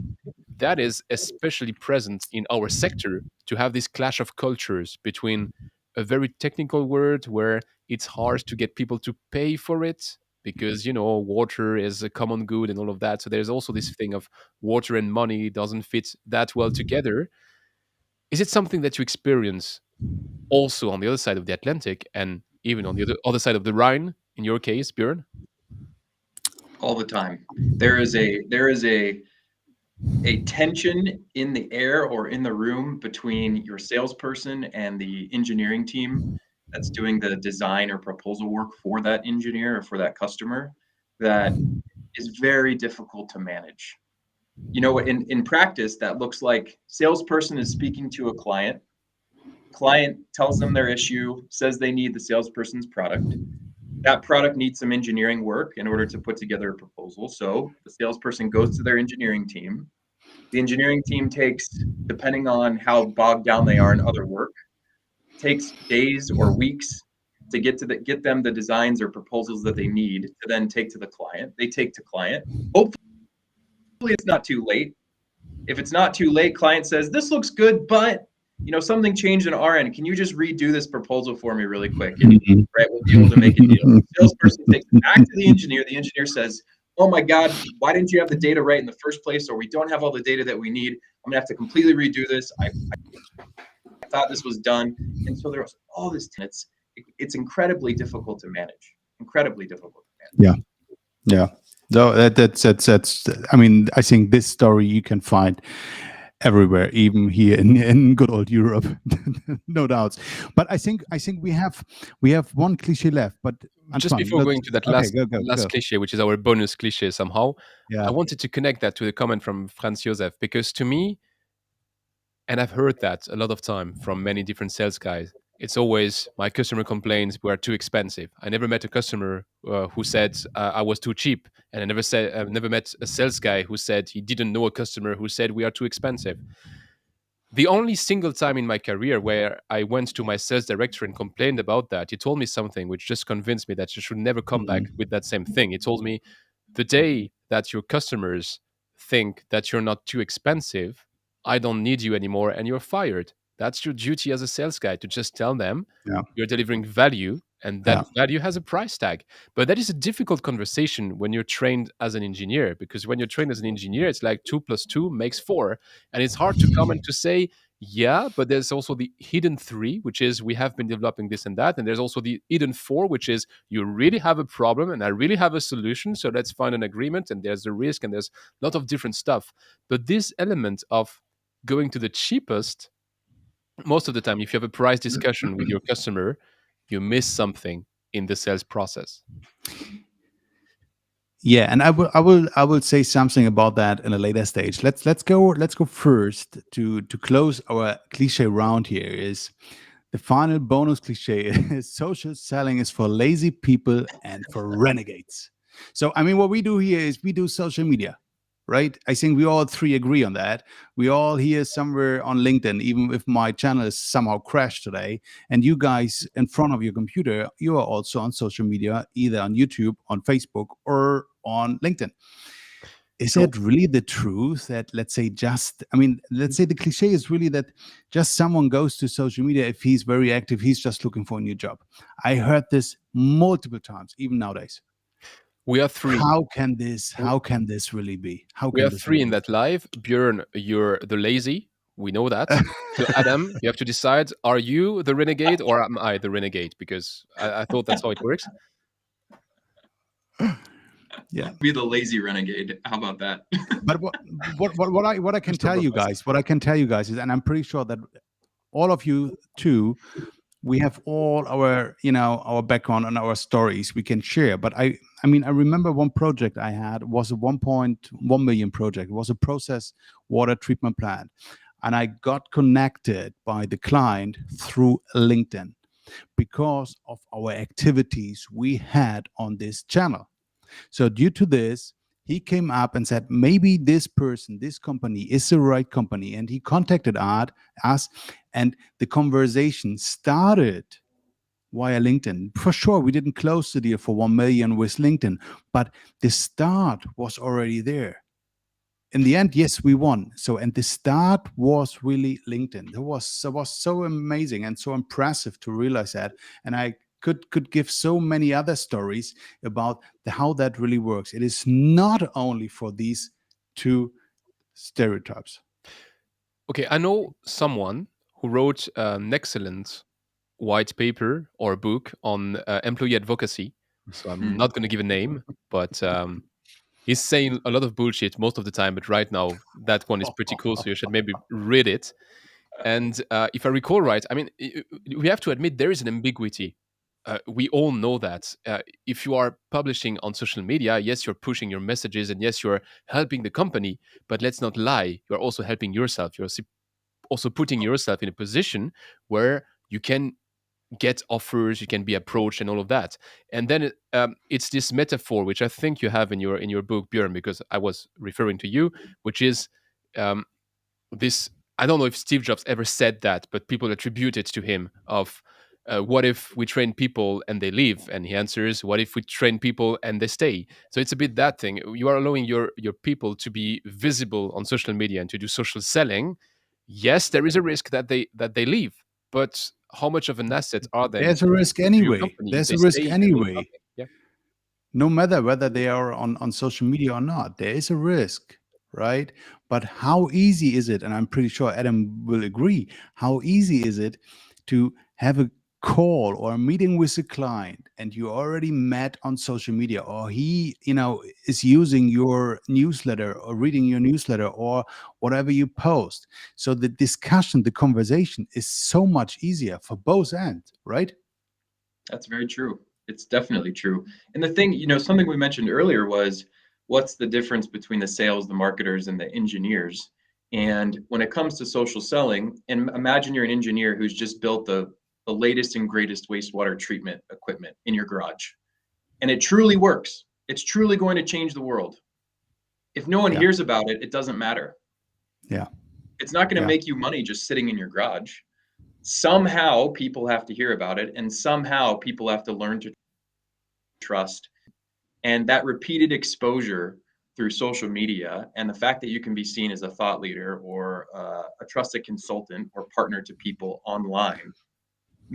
that is especially present in our sector, to have this clash of cultures between a very technical word where it's hard to get people to pay for it because, water is a common good and all of that. So there's also this thing of water and money doesn't fit that well together. Is it something that you experience also on the other side of the Atlantic and even on the other side of the Rhine, in your case, Björn? All the time. There is a tension in the air or in the room between your salesperson and the engineering team that's doing the design or proposal work for that engineer or for that customer that is very difficult to manage. In practice, that looks like salesperson is speaking to a client tells them their issue, says they need the salesperson's product. That product needs some engineering work in order to put together a proposal. So the salesperson goes to their engineering team. The engineering team takes, depending on how bogged down they are in other work, takes days or weeks to get them the designs or proposals that they need to then take to the client. They take to client. Hopefully it's not too late. If it's not too late, client says, this looks good, but something changed on our end. Can you just redo this proposal for me really quick? And right, we'll be able to make a deal. The salesperson takes it back to the engineer. The engineer says, oh my God, why didn't you have the data right in the first place? Or we don't have all the data that we need. I'm gonna have to completely redo this. I thought this was done. And so there was all this. It's incredibly difficult to manage. Incredibly difficult to manage. Yeah. So that's. I mean, I think this story you can find everywhere, even here in good old Europe, no doubts. But I think we have one cliche left. But just Antoine, before going to that last go. cliche, which is our bonus cliche somehow, Yeah. I wanted to connect that to the comment from Franz Josef, because to me, and I've heard that a lot of time from many different sales guys, it's always my customer complains we are too expensive. I never met a customer who said I was too cheap, and I've never met a sales guy who said he didn't know a customer who said we are too expensive. The only single time in my career where I went to my sales director and complained about that, he told me something which just convinced me that you should never come back with that same thing. He told me, the day that your customers think that you're not too expensive, I don't need you anymore and you're fired. That's your duty as a sales guy, to just tell them you're delivering value, and that value has a price tag. But that is a difficult conversation when you're trained as an engineer, because when you're trained as an engineer, it's like 2 + 2 makes 4. And it's hard to come and to say, yeah, but there's also the hidden 3, which is we have been developing this and that. And there's also the hidden 4, which is you really have a problem and I really have a solution. So let's find an agreement. And there's the risk and there's a lot of different stuff. But this element of going to the cheapest, most of the time, if you have a price discussion with your customer, you miss something in the sales process. Yeah, and I will say something about that in a later stage. Let's go first to close our cliche round here. Is the final bonus cliche is social selling is for lazy people and for renegades. So I mean, what we do here is we do social media, right? I think we all three agree on that. We all here somewhere on LinkedIn, even if my channel is somehow crashed today, and you guys in front of your computer, you are also on social media, either on YouTube, on Facebook, or on LinkedIn. Is it really the truth that, let's say the cliche is really that just someone goes to social media if he's very active, he's just looking for a new job? I heard this multiple times, even nowadays. We are three. How can this really be? We are three in that live. Björn, you're the lazy. We know that. So Adam, you have to decide, are you the renegade or am I the renegade? Because I thought that's how it works. Yeah, be the lazy renegade. How about that? But what I can tell you guys, is, and I'm pretty sure that all of you too, we have all our our background and our stories we can share. But I remember one project I had was a 1.1 million project. It was a process water treatment plant, and I got connected by the client through LinkedIn because of our activities we had on this channel. So due to this, he came up and said, maybe this person, this company is the right company. And he contacted us, and the conversation started via LinkedIn. For sure, we didn't close the deal for 1 million with LinkedIn, but the start was already there. In the end, yes, we won. So, and the start was really LinkedIn. It was so amazing and so impressive to realize that. And I could give so many other stories about how that really works. It is not only for these two stereotypes. Okay, I know someone who wrote an excellent white paper or book on employee advocacy. So I'm not going to give a name, but he's saying a lot of bullshit most of the time. But right now, that one is pretty cool, so you should maybe read it. And if I recall right, I mean, we have to admit there is an ambiguity. We all know that if you are publishing on social media, yes, you're pushing your messages and yes, you're helping the company, but let's not lie, you're also helping yourself. You're also putting yourself in a position where you can get offers, you can be approached and all of that. And then it's this metaphor, which I think you have in your book, Björn, because I was referring to you, which is um, this, I don't know if Steve Jobs ever said that, but people attribute it to him of what if we train people and they leave? And he answers, what if we train people and they stay? So it's a bit that thing. You are allowing your people to be visible on social media and to do social selling. Yes, there is a risk that they leave, but how much of an asset are they There's a risk to your anyway. company if There's they a risk stay and leave anyway. nothing? Yeah, No matter whether they are on social media or not, there is a risk, right? But how easy is it? And I'm pretty sure Adam will agree. How easy is it to have a call or a meeting with a client and you already met on social media, or he, is using your newsletter or reading your newsletter or whatever you post. So the discussion, the conversation is so much easier for both ends, right? That's very true. It's definitely true. And the thing, something we mentioned earlier was what's the difference between the sales, the marketers, and the engineers? And when it comes to social selling, and imagine you're an engineer who's just built the latest and greatest wastewater treatment equipment in your garage, and it truly works. It's truly going to change the world. If no one Yeah. hears about it, it doesn't matter. Yeah. It's not going to Yeah. make you money just sitting in your garage. Somehow people have to hear about it, and somehow people have to learn to trust. And that repeated exposure through social media and the fact that you can be seen as a thought leader or a trusted consultant or partner to people online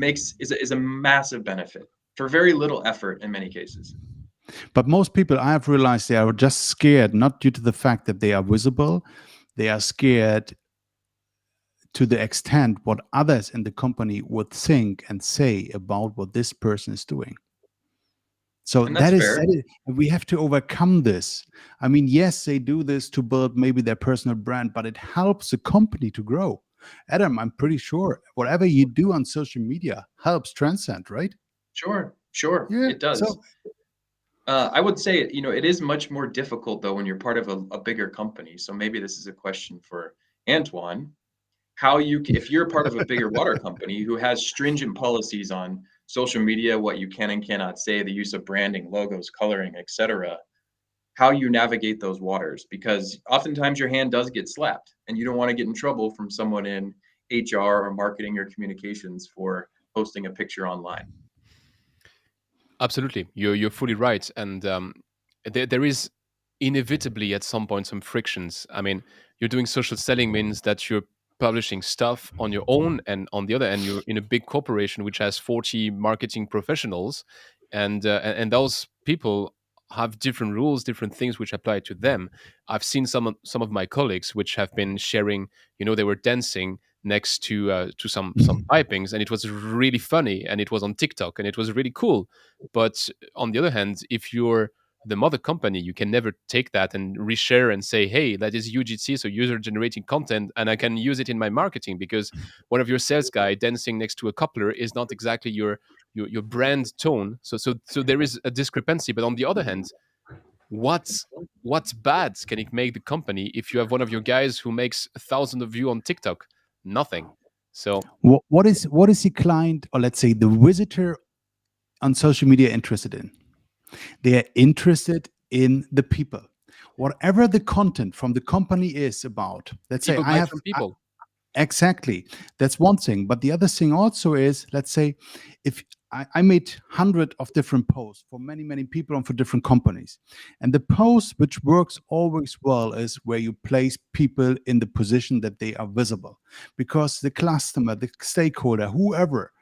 is a massive benefit for very little effort in many cases. But most people, I have realized, they are just scared, not due to the fact that they are visible. They are scared to the extent what others in the company would think and say about what this person is doing. So And that's fair. we have to overcome this. I mean, yes, they do this to build maybe their personal brand, but it helps the company to grow. Adam, I'm pretty sure whatever you do on social media helps Transcend, right? Sure, Yeah. it does. So I would say, it is much more difficult though when you're part of a bigger company. So maybe this is a question for Antoine. If you're part of a bigger water company who has stringent policies on social media, what you can and cannot say, the use of branding, logos, coloring, etc., how you navigate those waters, because oftentimes your hand does get slapped and you don't want to get in trouble from someone in HR or marketing or communications for posting a picture online. absolutely. You're fully right, and there is inevitably at some point some frictions. I mean, you're doing social selling means that you're publishing stuff on your own, and on the other end, you're in a big corporation which has 40 marketing professionals, and those people have different rules, different things which apply to them. I've seen some of my colleagues which have been sharing. They were dancing next to some typings, and it was really funny, and it was on TikTok, and it was really cool. But on the other hand, if you're the mother company, you can never take that and reshare and say, hey, that is UGC, so user generating content, and I can use it in my marketing, because one of your sales guy dancing next to a coupler is not exactly your brand tone. So there is a discrepancy. But on the other hand, what's bad can it make the company if you have one of your guys who makes 1,000 of views on TikTok? Nothing. So what is the client, or let's say the visitor on social media, interested in? They are interested in the people. Whatever the content from the company is about, let's say people I buy have from people. exactly, that's one thing. But the other thing also is, let's say, if I made 100 of different posts for many, many people and for different companies. And the post which works always well is where you place people in the position that they are visible. Because the customer, the stakeholder, whoever,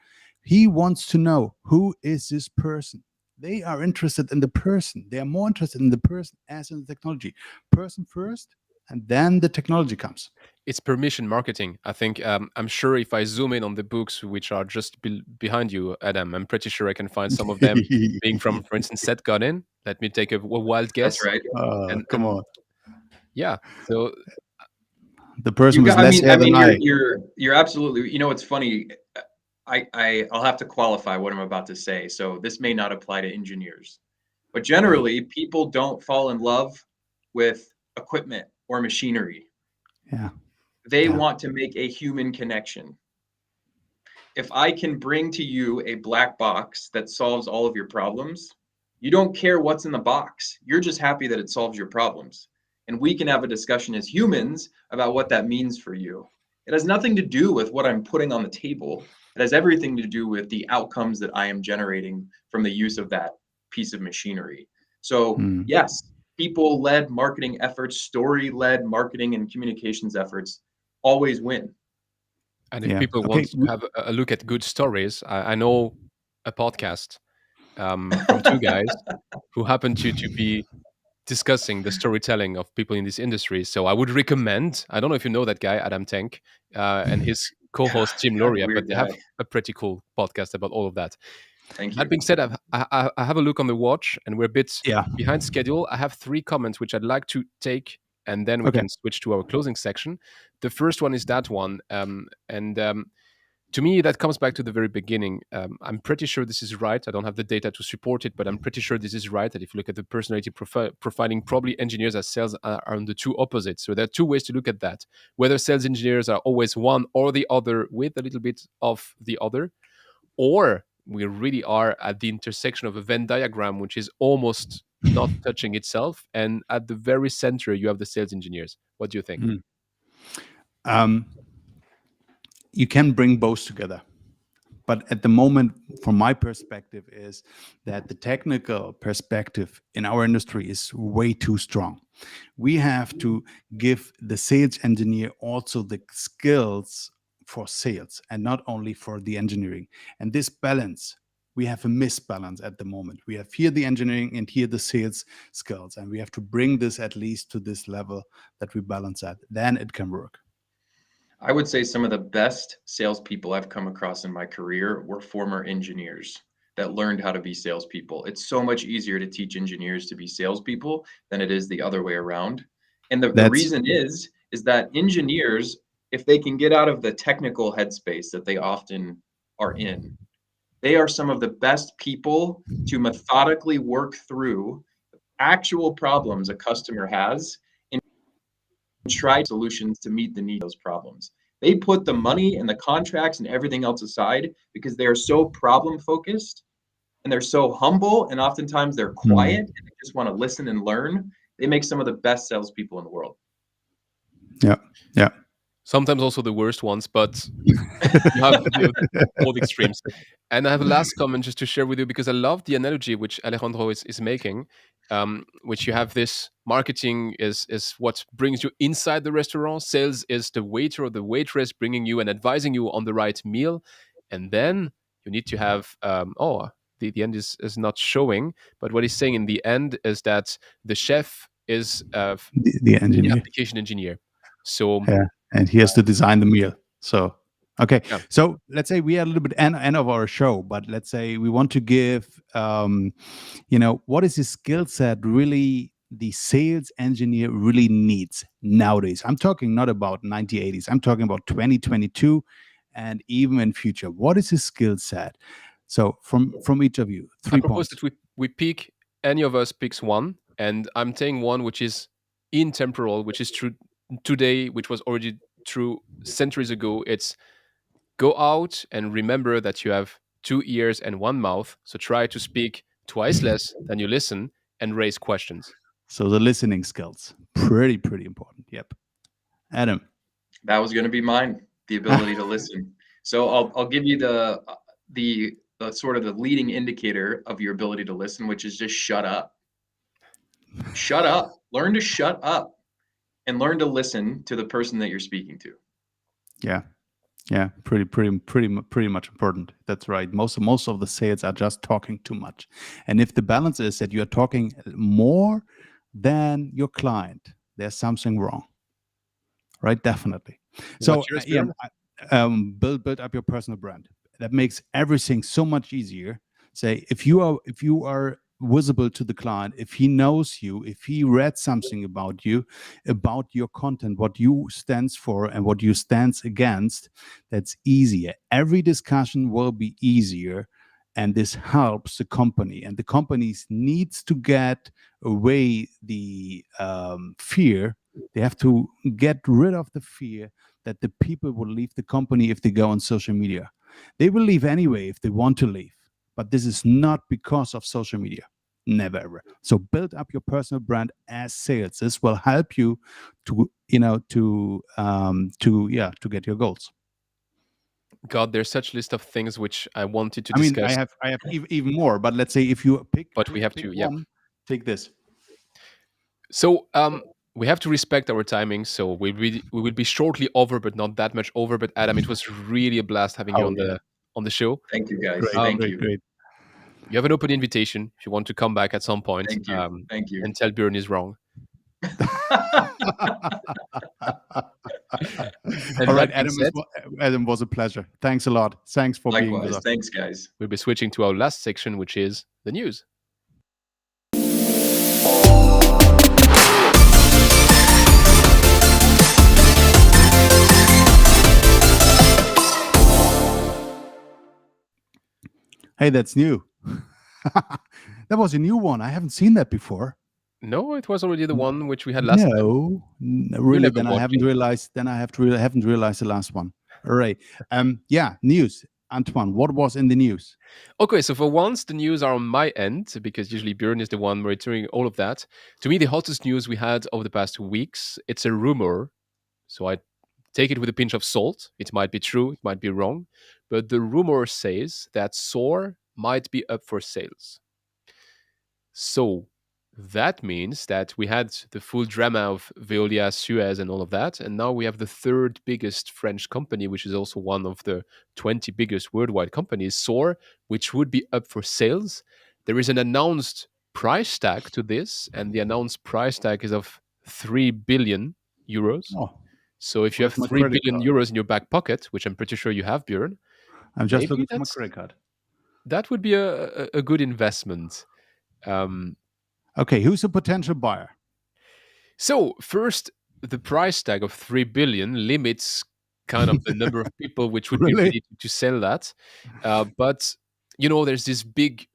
he wants to know, who is this person? They are interested in the person. They are more interested in the person as in the technology. Person first, and then the technology comes. It's permission marketing. I think I'm sure if I zoom in on the books which are just behind you, Adam, I'm pretty sure I can find some of them being from, for instance, Seth Godin. Let me take a wild That's guess. right. Come on. Yeah, so The person You with got, less hair than I. you're absolutely, it's funny. I'll have to qualify what I'm about to say. So this may not apply to engineers, but generally people don't fall in love with equipment or machinery. Yeah. They Yeah. want to make a human connection. If I can bring to you a black box that solves all of your problems, you don't care what's in the box. You're just happy that it solves your problems. and we can have a discussion as humans about what that means for you. It has nothing to do with what I'm putting on the table. It has everything to do with the outcomes that I am generating from the use of that piece of machinery. So, Mm. yes, people-led marketing efforts, story-led marketing and communications efforts always win. And if Yeah. people Okay. want to have a look at good stories, I know a podcast from two guys who happen to be discussing the storytelling of people in this industry. So I would recommend, I don't know if you know that guy, Adam Tank, and his co-host Jim God, Loria, but weird they have guy. a pretty cool podcast about all of that. Thank That you. being said, I have a look on the watch and we're a bit Yeah. behind schedule. I have 3 comments which I'd like to take, and then we Okay. can switch to our closing section. The first one is that one. To me, that comes back to the very beginning. I'm pretty sure this is right. I don't have the data to support it, but I'm pretty sure this is right. That if you look at the personality profiling, probably engineers as sales are on the two opposites. So there are two ways to look at that. Whether sales engineers are always one or the other with a little bit of the other, or we really are at the intersection of a Venn diagram, which is almost not touching itself. And at the very center, you have the sales engineers. What do you think? Mm. You can bring both together. But at the moment, from my perspective, is that the technical perspective in our industry is way too strong. We have to give the sales engineer also the skills for sales and not only for the engineering. And this balance, we have a misbalance at the moment. We have here the engineering and here the sales skills. And we have to bring this at least to this level that we balance that. Then it can work. I would say some of the best salespeople I've come across in my career were former engineers that learned how to be salespeople. It's so much easier to teach engineers to be salespeople than it is the other way around. And the That's reason is that engineers, if they can get out of the technical headspace that they often are in, they are some of the best people to methodically work through actual problems a customer has and try solutions to meet the need of those problems. They put the money and the contracts and everything else aside because they are so problem focused and they're so humble, and oftentimes they're quiet and they just want to listen and learn. They make some of the best salespeople in the world. yeah, yeah. Sometimes also the worst ones, but you have both extremes. And I have a last comment just to share with you, because I love the analogy which Alejandro is making, which you have this marketing is what brings you inside the restaurant. Sales is the waiter or the waitress bringing you and advising you on the right meal. And then you need to have, the end is not showing, but what he's saying in the end is that the chef is The the engineer. application engineer. So Yeah, and he has to design the meal. So, okay. yeah. So let's say we are a little bit end of our show, but let's say we want to give, what is the skill set really the sales engineer really needs nowadays? I'm talking not about 1980s. I'm talking about 2022 and even in future. What is his skill set? So from each of you, I 3 propose points. that we pick, any of us picks one, and I'm taking one which is intemporal, which is true today, which was already true centuries ago. It's go out and remember that you have 2 ears and 1 mouth, so try to speak twice less than you listen and raise questions. So the listening skills, pretty important. Yep. Adam. That was going to be mine, the ability to listen. So I'll give you the sort of the leading indicator of your ability to listen, which is just shut up. Shut up. Learn to shut up and learn to listen to the person that you're speaking to. Yeah, pretty much important. That's right. Most of the sales are just talking too much, and if the balance is that you are talking more than your client, there's something wrong, right? Definitely. So What's yours, yeah, Björn? build up your personal brand. That makes everything so much easier. Say if you are visible to the client, if he knows you, if he read something about you, about your content, what you stands for and what you stands against, that's easier. Every discussion will be easier, and this helps the company. And the companies needs to get away the fear. They have to get rid of the fear that the people will leave the company if they go on social media. They will leave anyway if they want to leave, but this is not because of social media. Never ever. So build up your personal brand as sales. This will help you to, to get your goals. God, there's such a list of things which I wanted to I mean, discuss, I have even more, but let's say if you pick but we have pick to, yeah. one, take this. So we have to respect our timing. So we will be shortly over, but not that much over. But Adam, it was really a blast having you Oh on yeah, the show. Thank you, guys. great, Thank Um, great, you. great. you have an open invitation if you want to come back at some point, Thank you. Thank you. and tell Björn is wrong. And All right, that being said, Adam, was a pleasure. Thanks a lot. Thanks for being with Likewise. us. Thanks, guys. we'll be switching to our last section, which is the news. Hey, that's new. That was a new one. I haven't seen that before. No, it was already the one which we had last time. No, really. never Then I watched haven't it. realized. Then I haven't realized the last one. All right. Yeah. News. Antoine, what was in the news? Okay, so for once, the news are on my end because usually Björn is the one monitoring all of that. To me, the hottest news we had over the past weeks, it's a rumor. So I take it with a pinch of salt. It might be true, it might be wrong. But the rumor says that SOAR might be up for sales. So that means that we had the full drama of Veolia, Suez, and all of that. And now we have the third biggest French company, which is also one of the 20 biggest worldwide companies, SOAR, which would be up for sales. There is an announced price tag to this, and the announced price tag is of 3 billion euros. Oh, So if you have where's my 3 credit billion card? euros in your back pocket, which I'm pretty sure you have, Björn, I'm just maybe looking for my credit card. that would be a good investment. Okay, who's a potential buyer? So first, the price tag of 3 billion limits kind of the number of people which would be Really? ready to sell that. But there's this big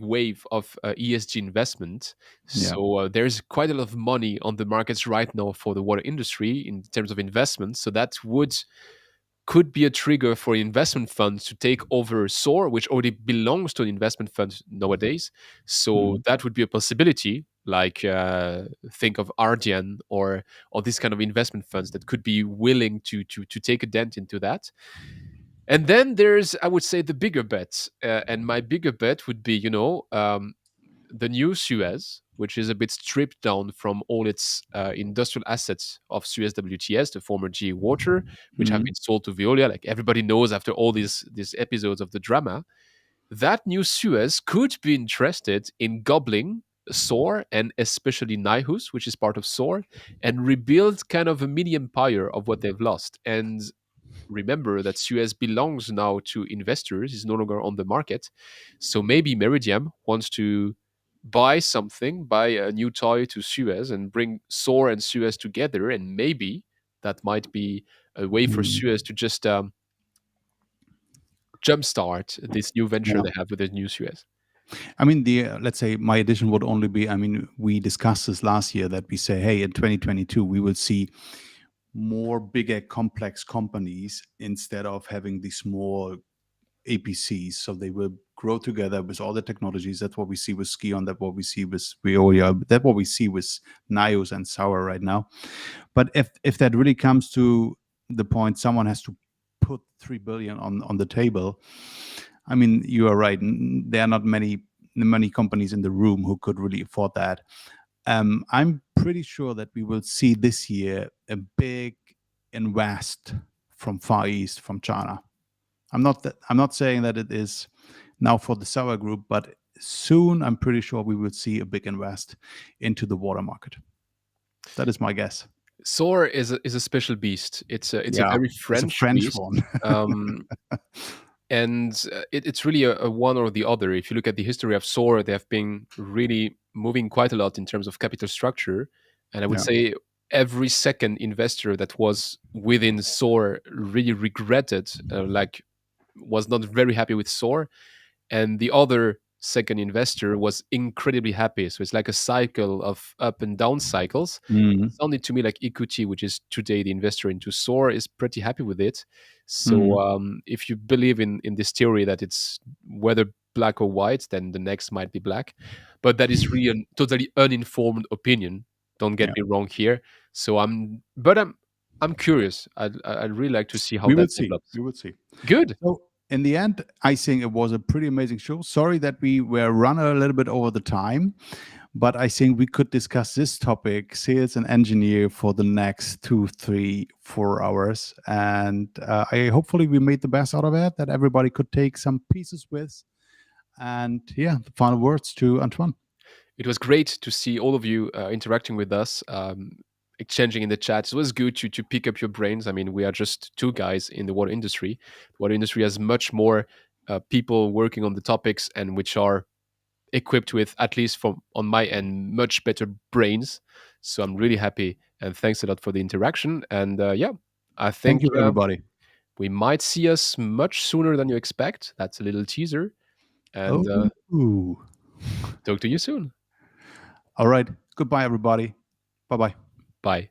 wave of ESG investment. Yeah. So there's quite a lot of money on the markets right now for the water industry in terms of investment. So that could be a trigger for investment funds to take over SOAR, which already belongs to an investment fund nowadays. So that would be a possibility. Like think of Ardian or this kind of investment funds that could be willing to take a dent into that. And then there's, I would say, the bigger bet. And my bigger bet would be, the new Suez, which is a bit stripped down from all its industrial assets of Suez WTS, the former GE Water, which have been sold to Veolia. Like everybody knows after all these episodes of the drama, that new Suez could be interested in gobbling SOAR and especially Naihus, which is part of SOAR, and rebuild kind of a mini empire of what they've lost. And remember that Suez belongs now to investors, is no longer on the market. So maybe Meridiam wants to buy a new toy to Suez and bring SOAR and Suez together. And maybe that might be a way for Suez to just jumpstart this new venture they have with the new Suez. I mean, let's say my addition would only be, I mean, we discussed this last year that we say, hey, in 2022, we will see more bigger complex companies instead of having these small APCs. So they will grow together with all the technologies. That's what we see with Skion. That's what we see with Veolia. That's what we see with Nios and Sauer right now. But if that really comes to the point, someone has to put 3 billion on the table. I mean, you are right. There are not many companies in the room who could really afford that. I'm pretty sure that we will see this year a big invest from Far East, from China. I'm not saying that it is now for the Sauer Group, but soon I'm pretty sure we will see a big invest into the water market. That is my guess. SOAR is a special beast. It's a very French beast. One. And it's really a one or the other. If you look at the history of SOAR, they have been really moving quite a lot in terms of capital structure. And I would say every second investor that was within SOAR really regretted, was not very happy with SOAR. And the other second investor was incredibly happy. So it's like a cycle of up and down cycles. It sounded to me like Equity, which is today the investor into SOAR, is pretty happy with it. So if you believe in this theory that it's whether black or white, then the next might be black. But that is really a totally uninformed opinion. Don't get Yeah. me wrong here. So I'm curious. I'd really like to see how We will that see. develops. We will see. Good. So in the end, I think it was a pretty amazing show. Sorry that we were run a little bit over the time, but I think we could discuss this topic, sales and engineer, for the next 2, 3, 4 hours. And I hopefully we made the best out of it, that everybody could take some pieces with. And yeah, the final words to Antoine. It was great to see all of you interacting with us, exchanging in the chat. It was good to pick up your brains. I mean, we are just two guys in the water industry. The water industry has much more people working on the topics and which are equipped with, at least from on my end, much better brains. So I'm really happy, and thanks a lot for the interaction. And yeah, I Thank think you, everybody. we might see us much sooner than you expect. That's a little teaser. And Oh, talk to you soon. all right. Goodbye, everybody. Bye bye. Bye.